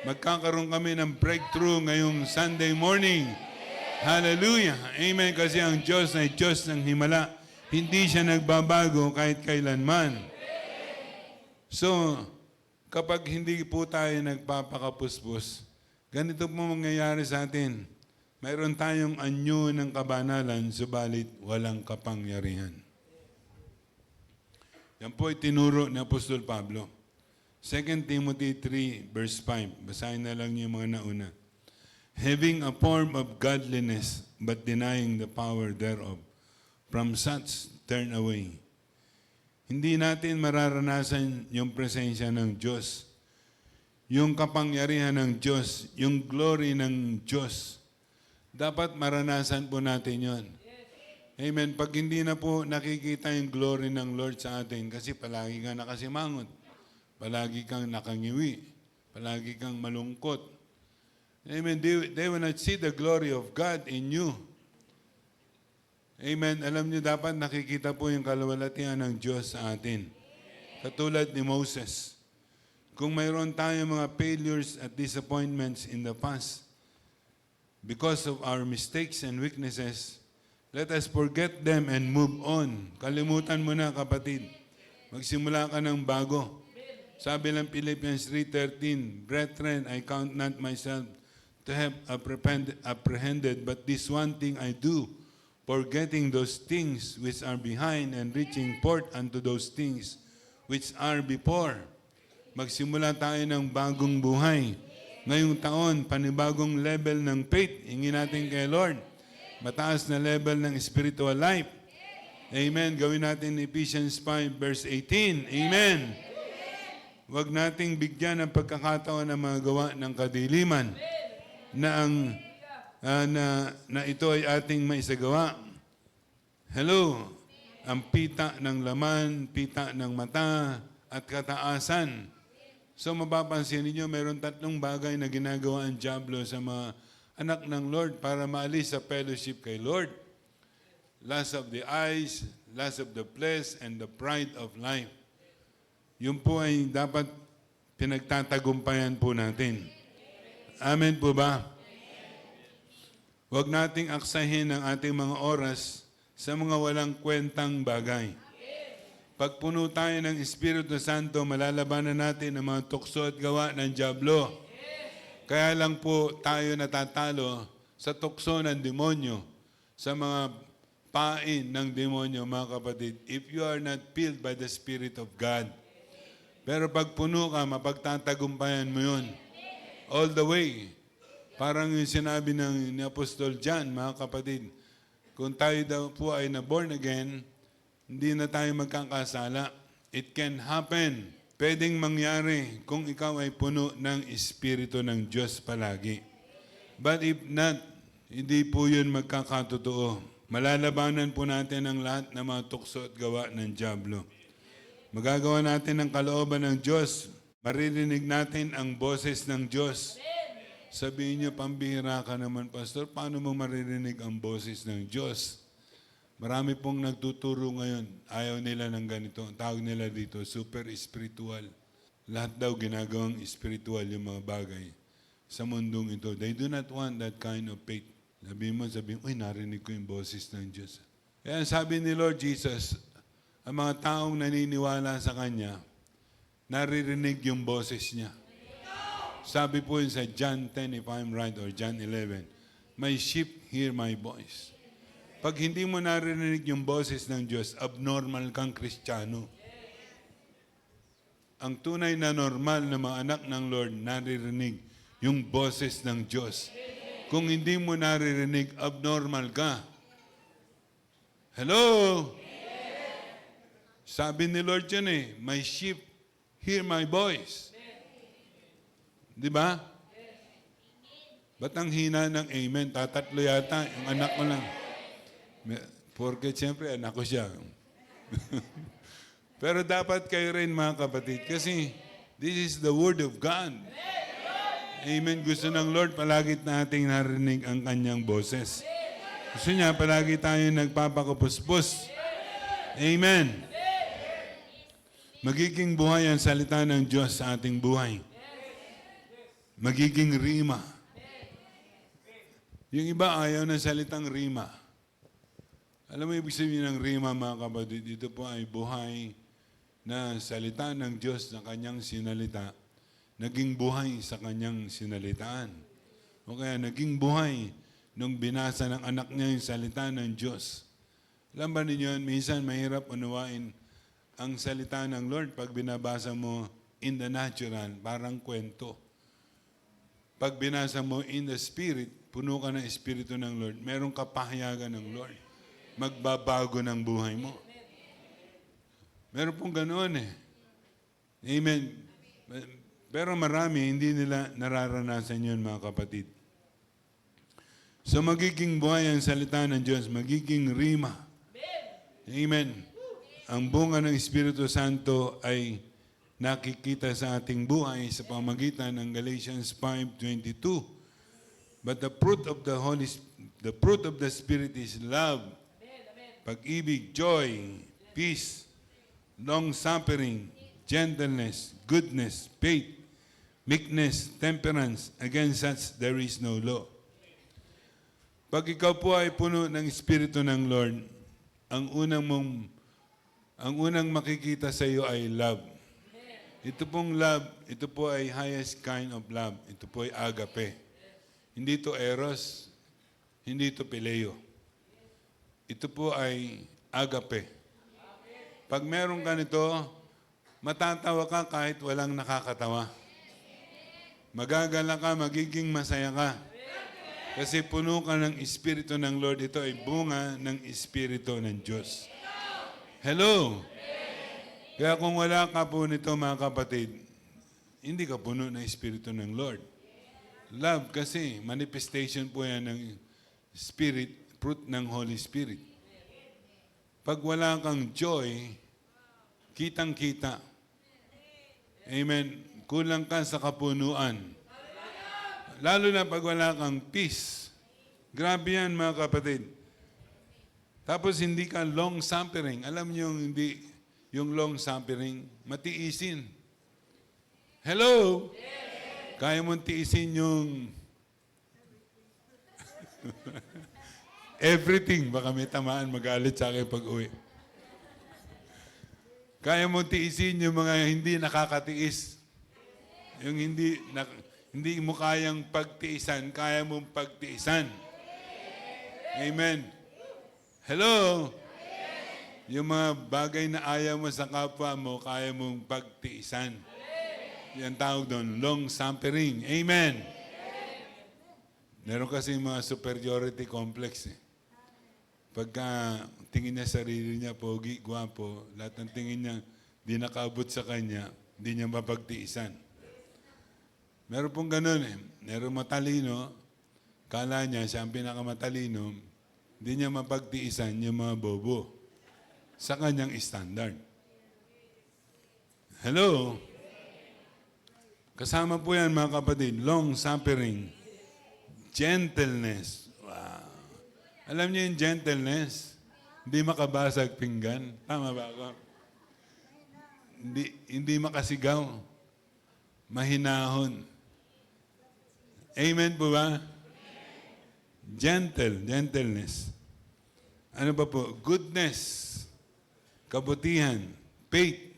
Magkakaroon kami ng breakthrough ngayong Sunday morning. Hallelujah! Amen. Kasi ang Diyos ay Diyos ng himala. Hindi siya nagbabago kahit kailanman. So, kapag hindi po tayo nagpapakapuspos, ganito po mangyayari sa atin. Mayroon tayong anyo ng kabanalan, subalit walang kapangyarihan. Yan po ay tinuro ni Apostol Pablo. 2 Timothy 3, verse 5. Basahin na lang yung mga nauna. Having a form of godliness, but denying the power thereof, from such turn away. Hindi natin mararanasan yung presensya ng Diyos, yung kapangyarihan ng Diyos, yung glory ng Diyos. Dapat maranasan po natin yon. Amen. Pag hindi na po nakikita yung glory ng Lord sa atin, kasi palagi kang nakasimangot, palagi kang nakangiwi, palagi kang malungkot. Amen. They will not see the glory of God in you. Amen. Alam niyo, dapat nakikita po yung kaluwalhatian ng Diyos sa atin. Katulad ni Moses. Kung mayroon tayong mga failures at disappointments in the past, because of our mistakes and weaknesses, let us forget them and move on. Kalimutan mo na, kapatid. Magsimula ka ng bago. Sabi ng Philippians 3:13, Brethren, I count not myself to have apprehended, but this one thing I do, forgetting those things which are behind and reaching forth unto those things which are before. Magsimula tayo ng bagong buhay. Ngayong taon, panibagong level ng faith. Hingin natin kay Lord. Mataas na level ng spiritual life. Amen. Gawin natin Ephesians 5 verse 18. Amen. Huwag nating bigyan ng pagkakataon ng mga gawa ng kadiliman na ito ay ating maisagawa. Hello. Ang pita ng laman, pita ng mata, at kataasan. So mapapansin niyo, mayroon 3 bagay na ginagawa ang diablo sa mga anak ng Lord para maalis sa fellowship kay Lord. Lust of the eyes, lust of the flesh, and the pride of life. Yun po ay dapat pinagtatagumpayan po natin. Amen po ba? Huwag nating aksahin ang ating mga oras sa mga walang kwentang bagay. Pag puno tayo ng Espiritu Santo, malalabanan natin ang mga tukso at gawa ng diablo. Kaya lang po tayo natatalo sa tukso ng demonyo, sa mga pain ng demonyo, mga kapatid, if you are not filled by the Spirit of God. Pero pag puno ka, mapagtatagumpayan mo yun. All the way. Parang yung sinabi ni Apostol John, mga kapatid, kung tayo daw po ay na-born again, hindi na tayo magkakasala. It can happen. Pwedeng mangyari kung ikaw ay puno ng Espiritu ng Diyos palagi. But if not, hindi po yun magkakatotoo. Malalabanan po natin ang lahat ng mga tukso at gawa ng diablo. Magagawa natin ang kalooban ng Diyos. Maririnig natin ang boses ng Diyos. Sabihin niyo, pambihira ka naman, Pastor, paano mo maririnig ang boses ng Diyos? Marami pong nagtuturo ngayon. Ayaw nila ng ganito. Ang tawag nila dito, super spiritual. Lahat daw ginagawang spiritual yung mga bagay sa mundong ito. They do not want that kind of faith. Sabihin, uy, narinig ko yung boses ng Diyos. Kaya sabi ni Lord Jesus, ang mga taong naniniwala sa Kanya, naririnig yung boses niya. Sabi po yun sa John 10, if I'm right, or John 11, my sheep hear my voice. Pag hindi mo naririnig yung boses ng Diyos, abnormal kang Kristiyano. Ang tunay na normal na mga anak ng Lord, naririnig yung boses ng Diyos. Kung hindi mo naririnig, abnormal ka. Hello? Sabi ni Lord yun my sheep hear my voice. Di ba? Ba't ang hina ng amen? Tatatlo yata, yung anak ko lang. Porque siyempre, anak ko siya. Pero dapat kayo rin, mga kapatid, kasi this is the Word of God. Amen. Gusto ng Lord, palagi nating narinig ang kanyang boses. Gusto niya, palagi tayo nagpapakupuspos. Amen. Magiging buhay ang salita ng Diyos sa ating buhay. Magiging rima. Yung iba ayaw ng salitang rima. Alam mo ibig sabihin ng rima, mga kapatid? Ito po ay buhay na salita ng Diyos na kanyang sinalita, naging buhay sa kanyang sinalitaan. O kaya naging buhay nung binasa ng anak niya yung salita ng Diyos. Alam ba ninyo, minsan mahirap unawain ang salita ng Lord pag binabasa mo in the natural, parang kwento. Pag binasa mo in the Spirit, puno ka ng Espiritu ng Lord, merong kapahayagan ng Lord. Magbabago ng buhay mo. Meron pong ganoon eh. Amen. Pero marami, hindi nila nararanasan yun, mga kapatid. So magiging buhay ang salita ng Diyos, magiging rima. Amen. Ang bunga ng Espiritu Santo ay nakikita sa ating buhay sa pamagitan ng Galatians 5:22. But the fruit of the Spirit is love, pag-ibig, joy, peace, long-suffering, gentleness, goodness, faith, meekness, temperance. Against such there is no law. Pag ikaw po ay puno ng Espiritu ng Lord, ang unang makikita sa iyo ay love. Ito pong love, ito po ay highest kind of love. Ito po ay agape. Hindi ito eros, hindi ito pileo. Ito po ay agape. Pag meron ka nito, matatawa ka kahit walang nakakatawa. Magagala ka, magiging masaya ka. Kasi puno ka ng Espiritu ng Lord. Ito ay bunga ng Espiritu ng Diyos. Hello? Kaya kung wala ka po nito, mga kapatid, hindi ka puno ng Espiritu ng Lord. Love kasi, manifestation po yan ng Spirit, fruit ng Holy Spirit. Pag wala kang joy, kitang-kita. Amen. Kulang ka sa kapunuan. Lalo na pag wala kang peace. Grabe yan, mga kapatid. Tapos hindi ka long-suffering. Alam niyo yung long-suffering, matiisin. Hello? Kaya mong tiisin yung everything. Baka may tamaan, magalit sa akin pag-uwi. Kaya mong tiisin yung mga hindi nakakatiis. Yung hindi mo kayang pagtiisan, kaya mong pagtiisan. Amen. Hello? Yung mga bagay na ayaw mo sa kapwa mo, kaya mong pagtiisan. Yan tawag doon, long-suffering. Amen. Meron kasi mga superiority complex eh. Pagka tingin niya sarili niya, pogi, gwapo, lahat ng tingin niya, di nakaabot sa kanya, di niya mapagtiisan. Meron pong ganun eh. Meron matalino, kala niya siya ang pinakamatalino, di niya mapagtiisan yung mga bobo sa kanyang standard. Hello? Kasama po yan, mga kapatid, long-suffering, gentleness. Wow. Alam niyo yung gentleness? Hindi makabasag pinggan. Tama ba ako? Hindi makasigaw. Mahinahon. Amen po ba? Gentleness. Ano ba po? Goodness. Kabutihan. Faith.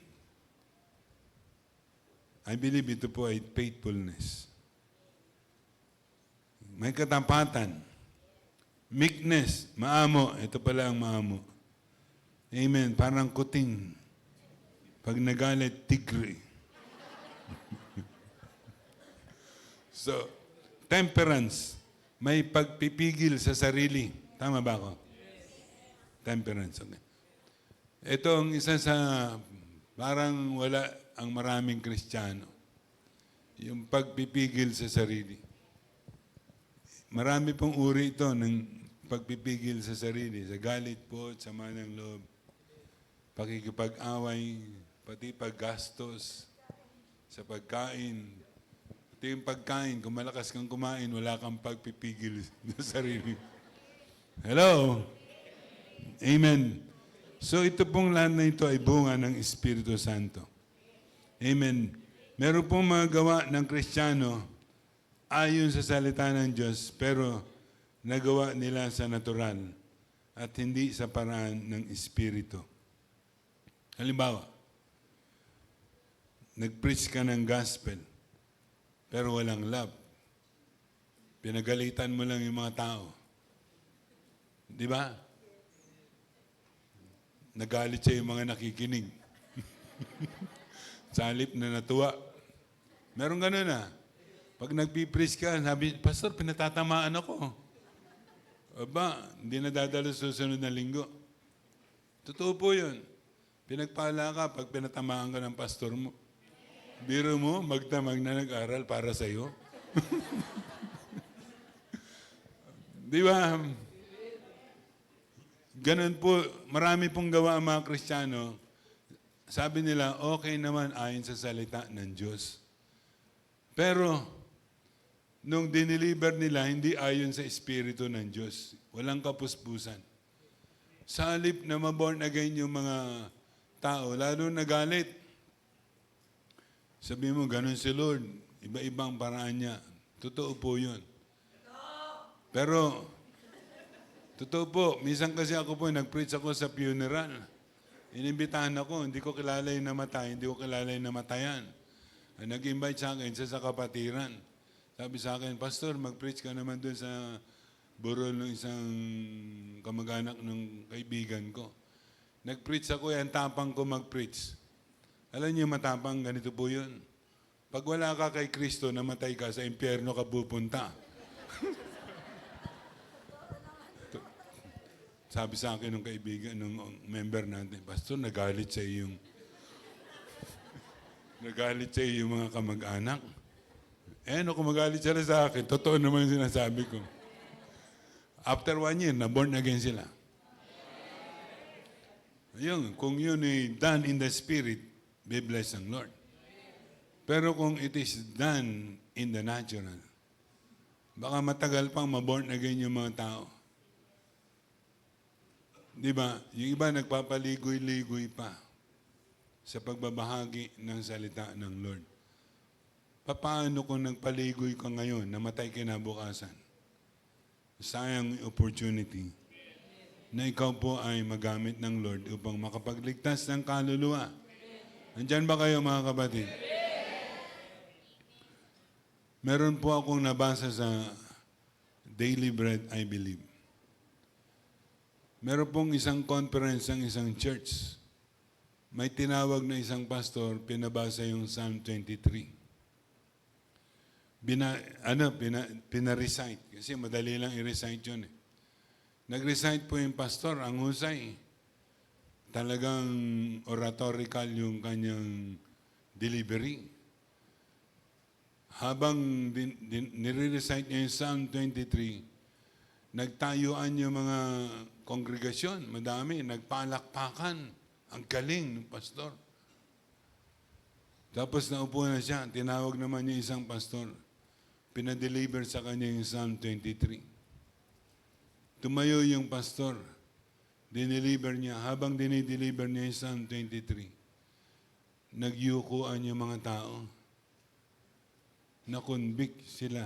I believe ito po ay faithfulness. May katapatan. Meekness. Maamo. Ito pala ang maamo. Amen. Parang kuting. Pag nagalit, tigre. So, temperance. May pagpipigil sa sarili. Tama ba ako? Temperance. Okay. Ito ang isa sa parang wala ang maraming Kristiyano. Yung pagpipigil sa sarili. Marami pong uri ito ng pagpipigil sa sarili. Sa galit po, sama ng loob, pakikipag-away, pati paggastos, sa pagkain, Ito yung pagkain. Kung malakas kang kumain, wala kang pagpipigil sa sarili. Hello? Amen. So ito pong lahat na ito ay bunga ng Espiritu Santo. Amen. Meron pong mga gawa ng Kristiyano ayon sa salita ng Diyos, pero nagawa nila sa natural at hindi sa paraan ng Espiritu. Halimbawa, nag-preach ka ng gospel, pero walang love. Pinagalitan mo lang yung mga tao. Di ba? Nagalit siya yung mga nakikinig. Sa halip na natuwa. Meron ganun na. Pag nagpipreach ka, sabi, Pastor, pinatatamaan ako. Aba, hindi na dadalo sa susunod na linggo. Totoo po yun. Pinagpala ka pag pinatamaan ka ng pastor mo. Biro mo, magdamag na nag-aral para sa iyo. Di ba? Ganun po, marami pong gawa ang mga Kristiyano. Sabi nila, okay naman ayon sa salita ng Diyos. Pero, nung diniliver nila, hindi ayon sa Espiritu ng Diyos. Walang kapuspusan. Sa halip na maborn again yung mga tao, lalo nagalit. Sabi mo, ganun si Lord. Iba-ibang paraan niya. Totoo po yun. Pero, totoo po, minsan kasi ako po, nag-preach ako sa funeral. Inimbitahan ako, hindi ko kilala yung namatay, hindi ko kilala yung namatayan. Nag-invite sa akin, sa kapatiran. Sabi sa akin, Pastor, mag-preach ka naman doon sa burol ng isang kamag-anak ng kaibigan ko. Nag-preach ako, yan tapang ko mag-preach. Alam niyo, matapang, ganito po yun. Pag wala ka kay Kristo, namatay ka, sa impyerno ka pupunta. Sabi sa akin ng kaibigan, ng member natin, Pastor, nagalit sa yung mga kamag-anak. Ano kung magalit sila sa akin, totoo naman yung sinasabi ko. After 1 year, na-born again sila. Ayun, kung yun ay done in the Spirit, be blessed ang Lord. Pero kung it is done in the natural, baka matagal pang ma-born again yung mga tao. Di ba? Yung iba nagpapaligoy-ligoy pa sa pagbabahagi ng salita ng Lord. Paano kung nagpaligoy ka ngayon, namatay kinabukasan? Sayang opportunity na ikaw po ay magamit ng Lord upang makapagligtas ng kaluluwa. Nandyan ba kayo mga kapatid? Meron po akong nabasa sa Daily Bread, I Believe. Meron pong isang conference ng isang church. May tinawag na isang pastor, pinabasa yung Psalm 23. Pina-recite. Kasi madali lang i-recite yun. Nag-recite po yung pastor, ang husay. Talagang oratorical yung kanyang delivery. Habang nire-recite niya yung Psalm 23, nagtayuan yung mga kongregasyon, madami, nagpalakpakan. Ang galing ng pastor. Tapos naupo na siya, tinawag naman niya isang pastor. Pinadeliver sa kanya yung Psalm 23. Tumayo yung pastor. Dineliver niya. Habang dinideliver niya yung Psalm 23, nagyukuan yung mga tao. Na-convict sila.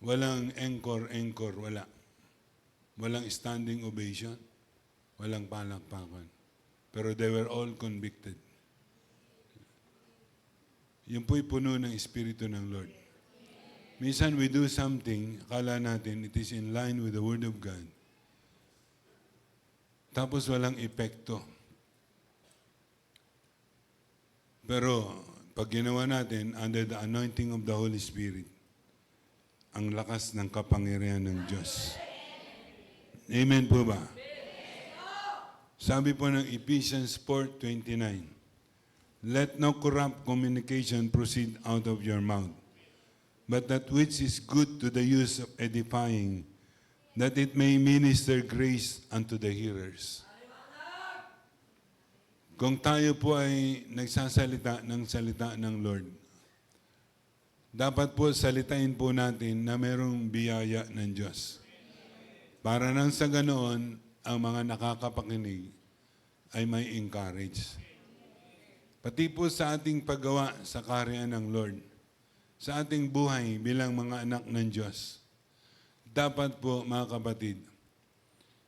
Walang encore, wala. Walang standing ovation. Walang palakpakan. Pero they were all convicted. Yun po'y puno ng Espiritu ng Lord. Minsan we do something, akala natin it is in line with the Word of God. Tapos walang epekto. Pero pag ginawa natin under the anointing of the Holy Spirit, ang lakas ng kapangyarihan ng Diyos. Amen po ba? Sabi po ng Ephesians 4:29, let no corrupt communication proceed out of your mouth, but that which is good to the use of edifying, that it may minister grace unto the hearers. Kung tayo po ay nagsasalita ng salita ng Lord, dapat po salitain po natin na mayroong biyaya ng Diyos. Para nang sa ganoon, ang mga nakakapakinig ay may encourage. Pati po sa ating paggawa sa kaharian ng Lord, sa ating buhay bilang mga anak ng Diyos, dapat po mga kapatid,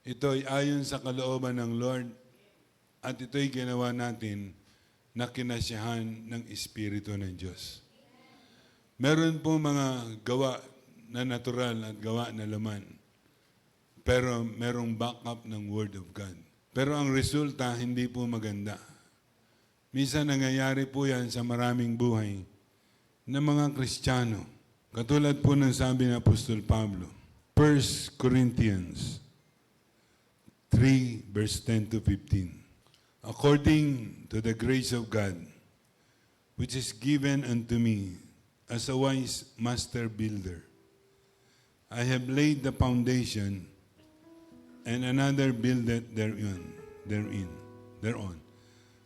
ito ay ayon sa kalooban ng Lord at ito'y ginawa natin na kinasyahan ng Espiritu ng Diyos. Meron po mga gawa na natural at gawa na laman, pero merong backup ng Word of God. Pero ang resulta, hindi po maganda. Minsan nangyayari po yan sa maraming buhay ng mga Kristiyano. Katulad po ng sabi ng Apostol Pablo, 1 Corinthians 3, verse 10 to 15. According to the grace of God, which is given unto me as a wise master builder, I have laid the foundation, and another buildeth thereon.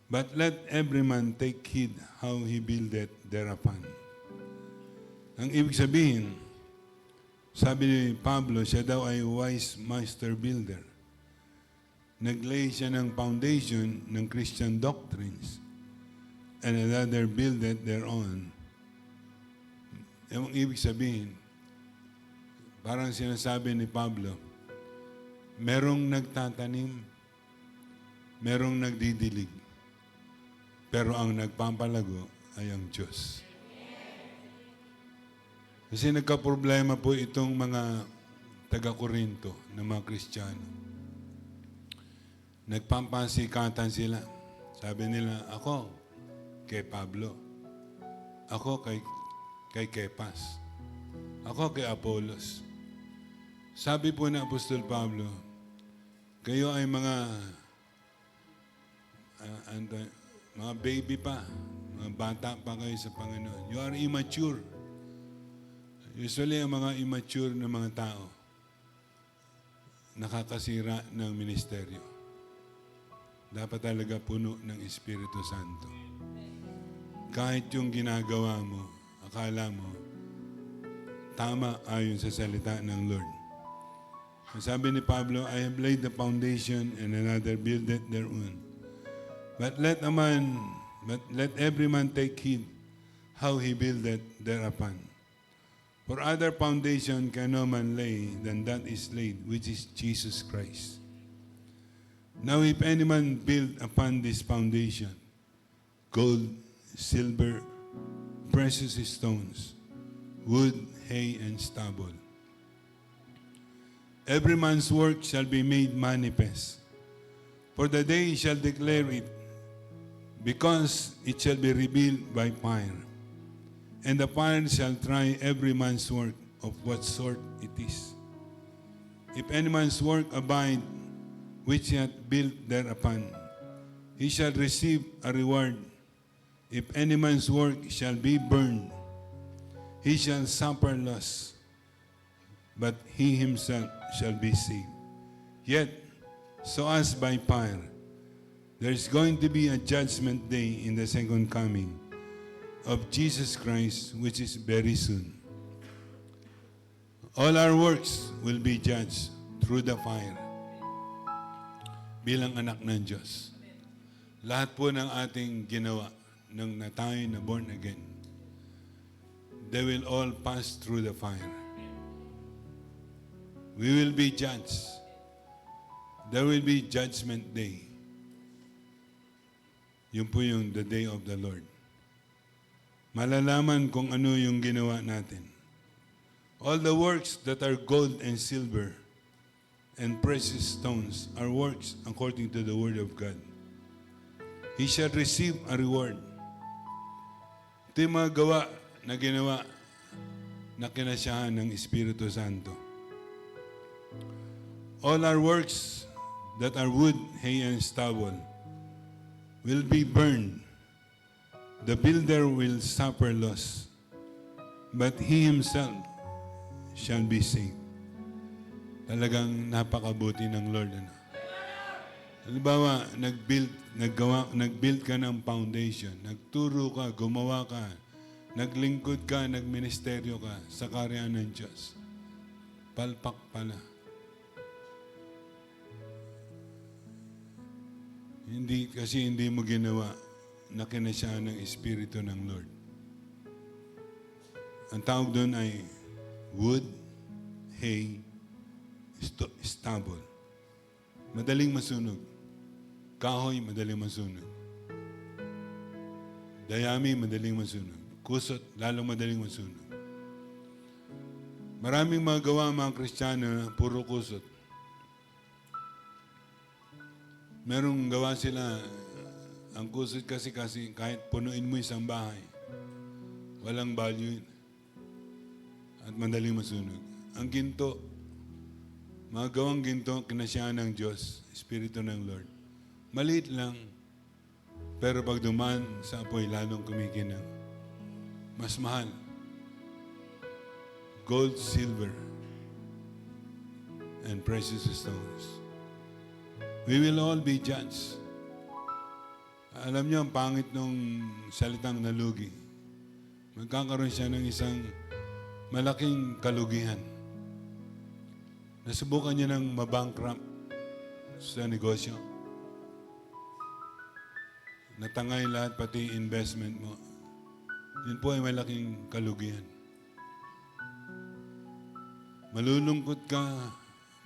But let every man take heed how he buildeth thereupon. Ang ibig sabihin, sabi ni Pablo, siya daw ay wise master builder. Naglay siya ng foundation ng Christian doctrines, and another buildeth thereon. Ang ibig sabihin, parang sinasabi ni Pablo, merong nagtatanim, merong nagdidilig, pero ang nagpampalago ay ang Diyos. Kasi nagka-problema po itong mga taga-Korinto na mga Kristiyano. Nagpampasikatan sila. Sabi nila, ako kay Pablo. Ako kay Kepas. Ako kay Apollos. Sabi po ng Apostol Pablo, kayo ay mga baby pa, mga bata pa kayo sa Panginoon. You are immature. Usually, ang mga immature na mga tao, nakakasira ng ministeryo. Dapat talaga puno ng Espiritu Santo. Kahit yung ginagawa mo, akala mo, tama ayon sa salita ng Lord. Sabi ni Pablo, I have laid the foundation and another buildeth thereon. But let every man take heed how he buildeth thereupon. For other foundation can no man lay than that is laid, which is Jesus Christ. Now if any man build upon this foundation, gold, silver, precious stones, wood, hay, and stubble, every man's work shall be made manifest, for the day shall declare it, because it shall be revealed by fire. And the fire shall try every man's work of what sort it is. If any man's work abide, which he hath built thereupon, he shall receive a reward. If any man's work shall be burned, he shall suffer loss, but he himself shall be saved. Yet, so as by fire, there is going to be a judgment day in the second coming of Jesus Christ, which is very soon. All our works will be judged through the fire. Bilang anak ng Diyos. Lahat po ng ating ginawa nang na tayo na born again, they will all pass through the fire. We will be judged. There will be judgment day. Yun po yung the day of the Lord. Malalaman kung ano yung ginawa natin. All the works that are gold and silver and precious stones are works according to the word of God. He shall receive a reward. Ito yung mga gawa na ginawa na kinasyahan ng Espiritu Santo. All our works that are wood, hay, and stubble will be burned. The builder will suffer loss, but he himself shall be saved. Talagang napakabuti ng Lord. Ano? Halimbawa, nag-build ka ng foundation, nagturo ka, gumawa ka naglingkod ka, nagministeryo ka sa karyaan ng Diyos. Palpak pala. Hindi mo ginawa na kinasya ng Espiritu ng Lord. Ang tawag doon ay wood, hay, stubble. Madaling masunog. Kahoy, madaling masunog. Dayami, madaling masunog. Kusot, lalong madaling masunog. Maraming magawa ang mga Kristiyano na puro kusot. Merong gawa sila, ang kusot kasi kahit punuin mo isang bahay, walang value yun. At madaling masunog. Ang ginto, mga gawang ginto, kinasyahan ng Diyos, Espiritu ng Lord. Maliit lang, pero pag dumaan sa apoy, lalong kumikinang. Mas mahal. Gold, silver, and precious stones. We will all be judged. Alam niyo, ang pangit nung salitang nalugi. Magkakaroon siya ng isang malaking kalugihan. Nasubukan niya ng mabankrupt sa negosyo. Natangay lahat, pati investment mo. Yun po ay malaking kalugihan. Malulungkot ka,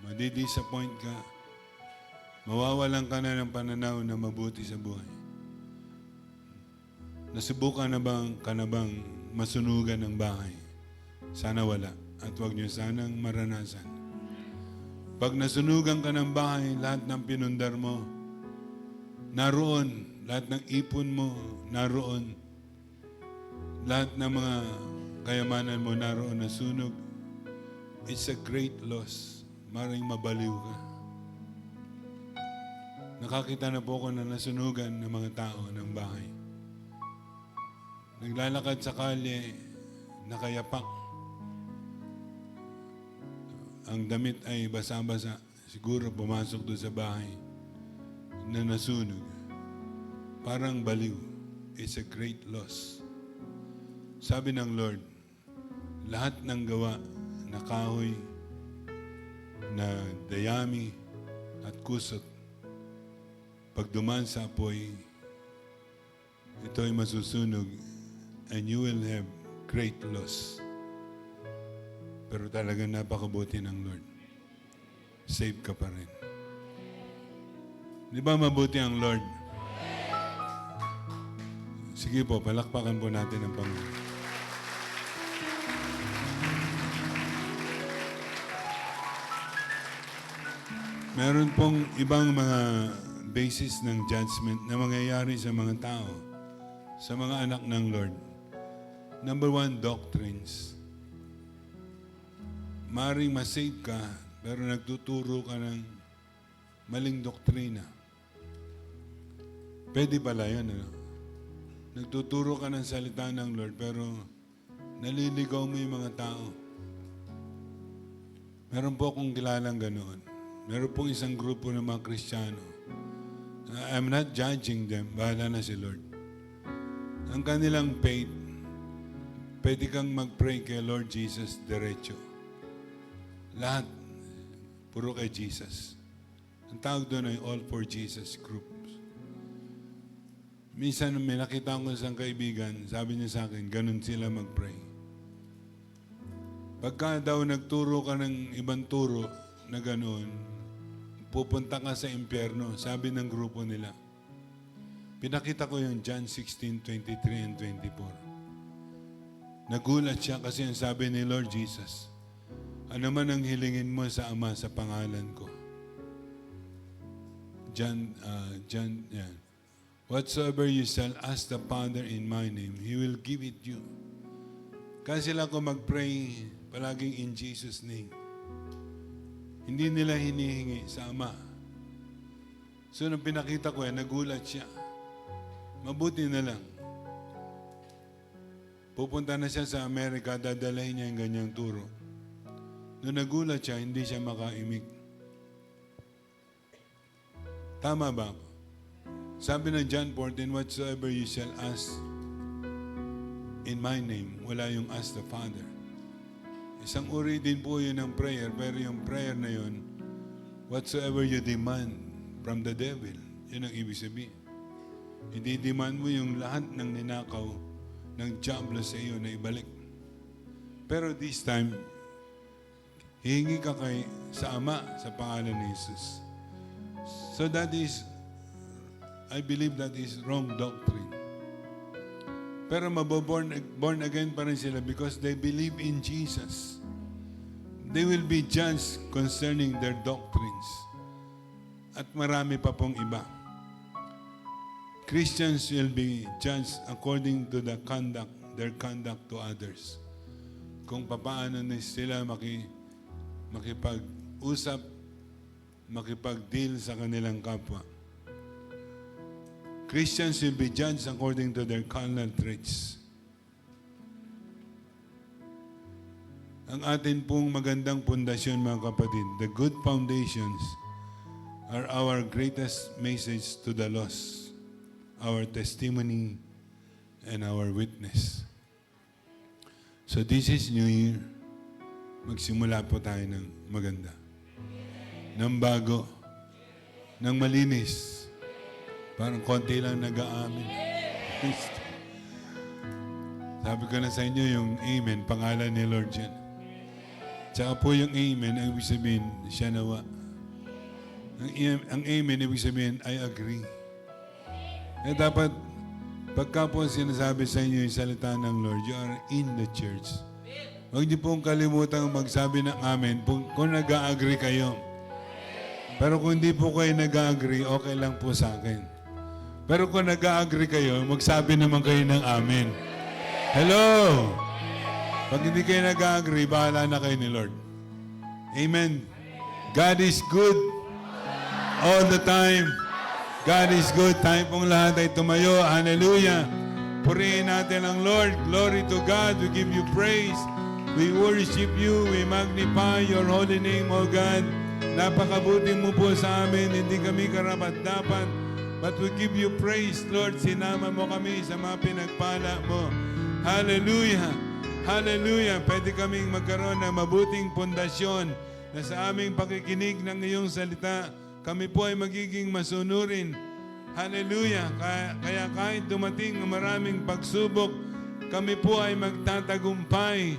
madidisappoint ka, mawawalan ka na ng pananaw na mabuti sa buhay. Nasubukan na bang masunugan ng bahay? Sana wala. At huwag niyo sanang maranasan. Pag nasunugan ka ng bahay, lahat ng pinundar mo, naroon. Lahat ng ipon mo, naroon. Lahat ng mga kayamanan mo, naroon, nasunog. It's a great loss. Maring mabaliw ka. Nakakita na po ako na nasunugan ng mga tao ng bahay. Naglalakad sa kalye, nakayapak. Ang damit ay basa-basa. Siguro pumasok doon sa bahay na nasunog. Parang baliw. It's a great loss. Sabi ng Lord, lahat ng gawa na kahoy, na dayami at kusot, pag dumaan sa apoy, ito ay masusunog and you will have great loss. Pero talagang napakabuti ng Lord. Save ka pa rin. Di ba mabuti ang Lord? Sige po, palakpakan po natin ang Panginoon. Meron pong ibang mga basis ng judgment na mangyayari sa mga tao, sa mga anak ng Lord. Number 1, doctrines. Maring masave ka, pero nagtuturo ka ng maling doktrina. Pwede pala yun, ano? Nagtuturo ka ng salita ng Lord, pero naliligaw mo yung mga tao. Meron po akong kilalang ganoon. Meron pong isang grupo ng mga Kristiyano. I'm not judging them. Bahala na si Lord. Ang kanilang faith, pwede kang mag-pray kay Lord Jesus diretso. Lahat, puro kay Jesus. Ang tawag doon ay All for Jesus groups. Minsan may nakita ko isang kaibigan, sabi niya sa akin, ganun sila mag-pray. Pagka daw nagturo ka ng ibang turo na ganun, pupunta ka sa impyerno, sabi ng grupo nila. Pinakita ko yung John 16:23 and 24. Nagulat siya kasi ang sabi ni Lord Jesus, ano man ang hilingin mo sa Ama sa pangalan ko. John, yan. Whatsoever you shall ask the Father in my name, He will give it you. Kasi sila ko mag-pray palaging in Jesus' name. Hindi nila hinihingi sa Ama. So, nung pinakita ko yan, nagulat siya. Mabuti na lang. Pupunta na siya sa Amerika, dadalahin niya yung ganyang turo. Nung nagulat siya, hindi siya makaimik. Tama ba ako? Sabi ng John 14, whatsoever you shall ask in my name. Wala yung ask the Father. Isang uri din po yun ng prayer, pero yung prayer na yun, whatsoever you demand from the devil, yun ang ibig sabihin. Hindi demand mo yung lahat ng ninakaw ng diablo sa iyo na ibalik. Pero this time, hihingi ka sa Ama sa pangalan ni Jesus. So that is, I believe that is wrong doctrine. Pero born again pa rin sila because they believe in Jesus. They will be judged concerning their doctrines. At marami pa pong iba. Christians will be judged according to their conduct to others. Kung papaano na sila makipag-usap, makipag-deal sa kanilang kapwa. Christians will be judged according to their carnal traits. Ang atin pong magandang pundasyon, mga kapatid, the good foundations are our greatest message to the lost, our testimony, and our witness. So this is New Year. Magsimula po tayo ng maganda. Ng bago. Ng malinis. Parang konti lang nag-aamin. Sabi ko na sa inyo yung amen, pangalan ni Lord yan. Tsaka po yung amen, ang ibig sabihin, siya nawa. Ang amen, ibig sabihin, I agree. Dapat, pagka po sinasabi sa inyo yung salita ng Lord, you are in the church. Huwag niyo pong kalimutang magsabi ng amen kung nag-agree kayo. Pero kung hindi po kayo nag-agree, okay lang po sa akin. Pero kung nag-agree kayo, magsabi naman kayo ng amen. Hello! Pag hindi kayo nag-agree, bahala na kayo ni Lord. Amen. God is good all the time. God is good. Tayo pong lahat ay tumayo. Hallelujah. Purihin natin ang Lord. Glory to God. We give you praise. We worship you. We magnify your holy name, O God. Napakabuti mo po sa amin. Hindi kami karapat-dapat. But we give you praise, Lord. Sinama mo kami sa mga pinagpala mo. Hallelujah. Hallelujah. Pwede kaming magkaroon ng mabuting pundasyon na sa aming pakikinig ng iyong salita, kami po ay magiging masunurin. Hallelujah. Kaya kahit dumating ang maraming pagsubok, kami po ay magtatagumpay.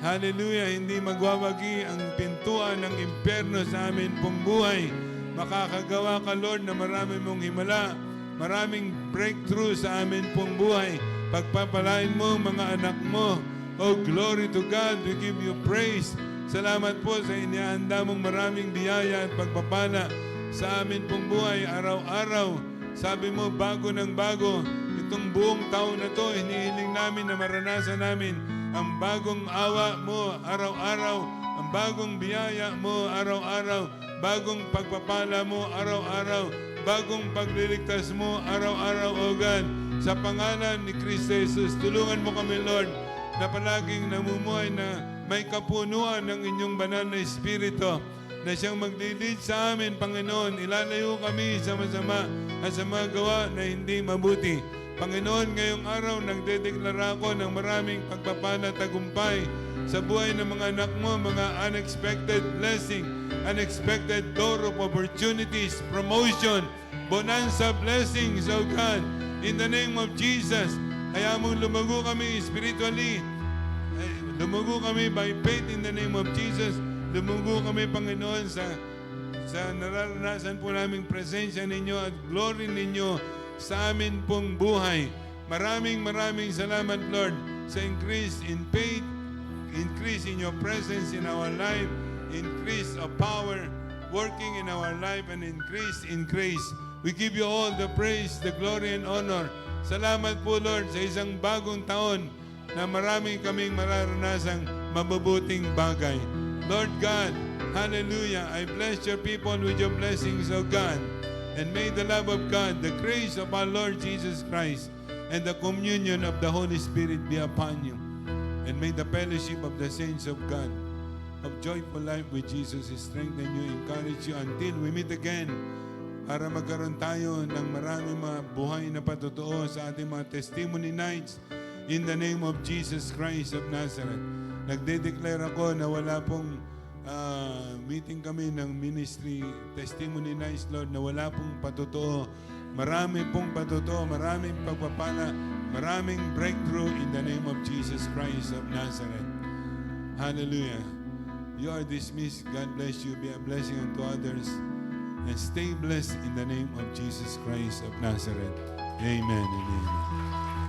Hallelujah. Hindi magwawagi ang pintuan ng impyerno sa amin pong buhay. Makakagawa ka, Lord, na marami mong himala, maraming breakthrough sa amin pong buhay. Pagpapalain mo mga anak mo. Oh, glory to God. We give you praise. Salamat po sa inihanda mong maraming biyaya at pagpapala sa amin pong buhay araw-araw. Sabi mo, bago ng bago, itong buong taon na to, hinihiling namin na maranasan namin ang bagong awa mo araw-araw, ang bagong biyaya mo araw-araw, bagong pagpapala mo araw-araw, bagong pagliligtas mo araw-araw, O God. Sa pangalan ni Kristo Jesus, tulungan mo kami, Lord, na palaging namumuhay na may kapunuan ng inyong banal na Espiritu na siyang maglilid sa amin, Panginoon. Ilalayo kami sa masama at sa mga gawa na hindi mabuti. Panginoon, ngayong araw, nagdedeklara ko ng maraming pagpapala tagumpay sa buhay ng mga anak mo, mga unexpected blessing, unexpected door of opportunities, promotion, bonanza blessings, O God. In the name of Jesus, kaya mong lumago kami spiritually. Lumago kami by faith in the name of Jesus. Lumago kami, Panginoon, sa nararanasan po naming presensya ninyo at glory ninyo sa amin pong buhay. Maraming salamat, Lord, sa increase in faith, increase in your presence in our life, increase of power working in our life, and increase in grace. We give you all the praise, the glory, and honor. Salamat po, Lord, sa isang bagong taon na marami kaming mararanasang mabubuting bagay. Lord God, hallelujah, I bless your people with your blessings, O God. And may the love of God, the grace of our Lord Jesus Christ, and the communion of the Holy Spirit be upon you. And may the fellowship of the saints of God, of joyful life with Jesus, strengthen you, encourage you until we meet again, para magkaroon tayo ng maraming mga buhay na patotoo sa ating mga testimony nights, in the name of Jesus Christ of Nazareth. Nagde-declare ako na wala pong meeting kami ng ministry testimony nights, Lord, na wala pong patotoo. Marami pong patotoo, maraming pagpapala, maraming breakthrough in the name of Jesus Christ of Nazareth. Hallelujah. You are dismissed. God bless you. Be a blessing unto others. And stay blessed in the name of Jesus Christ of Nazareth. Amen and amen.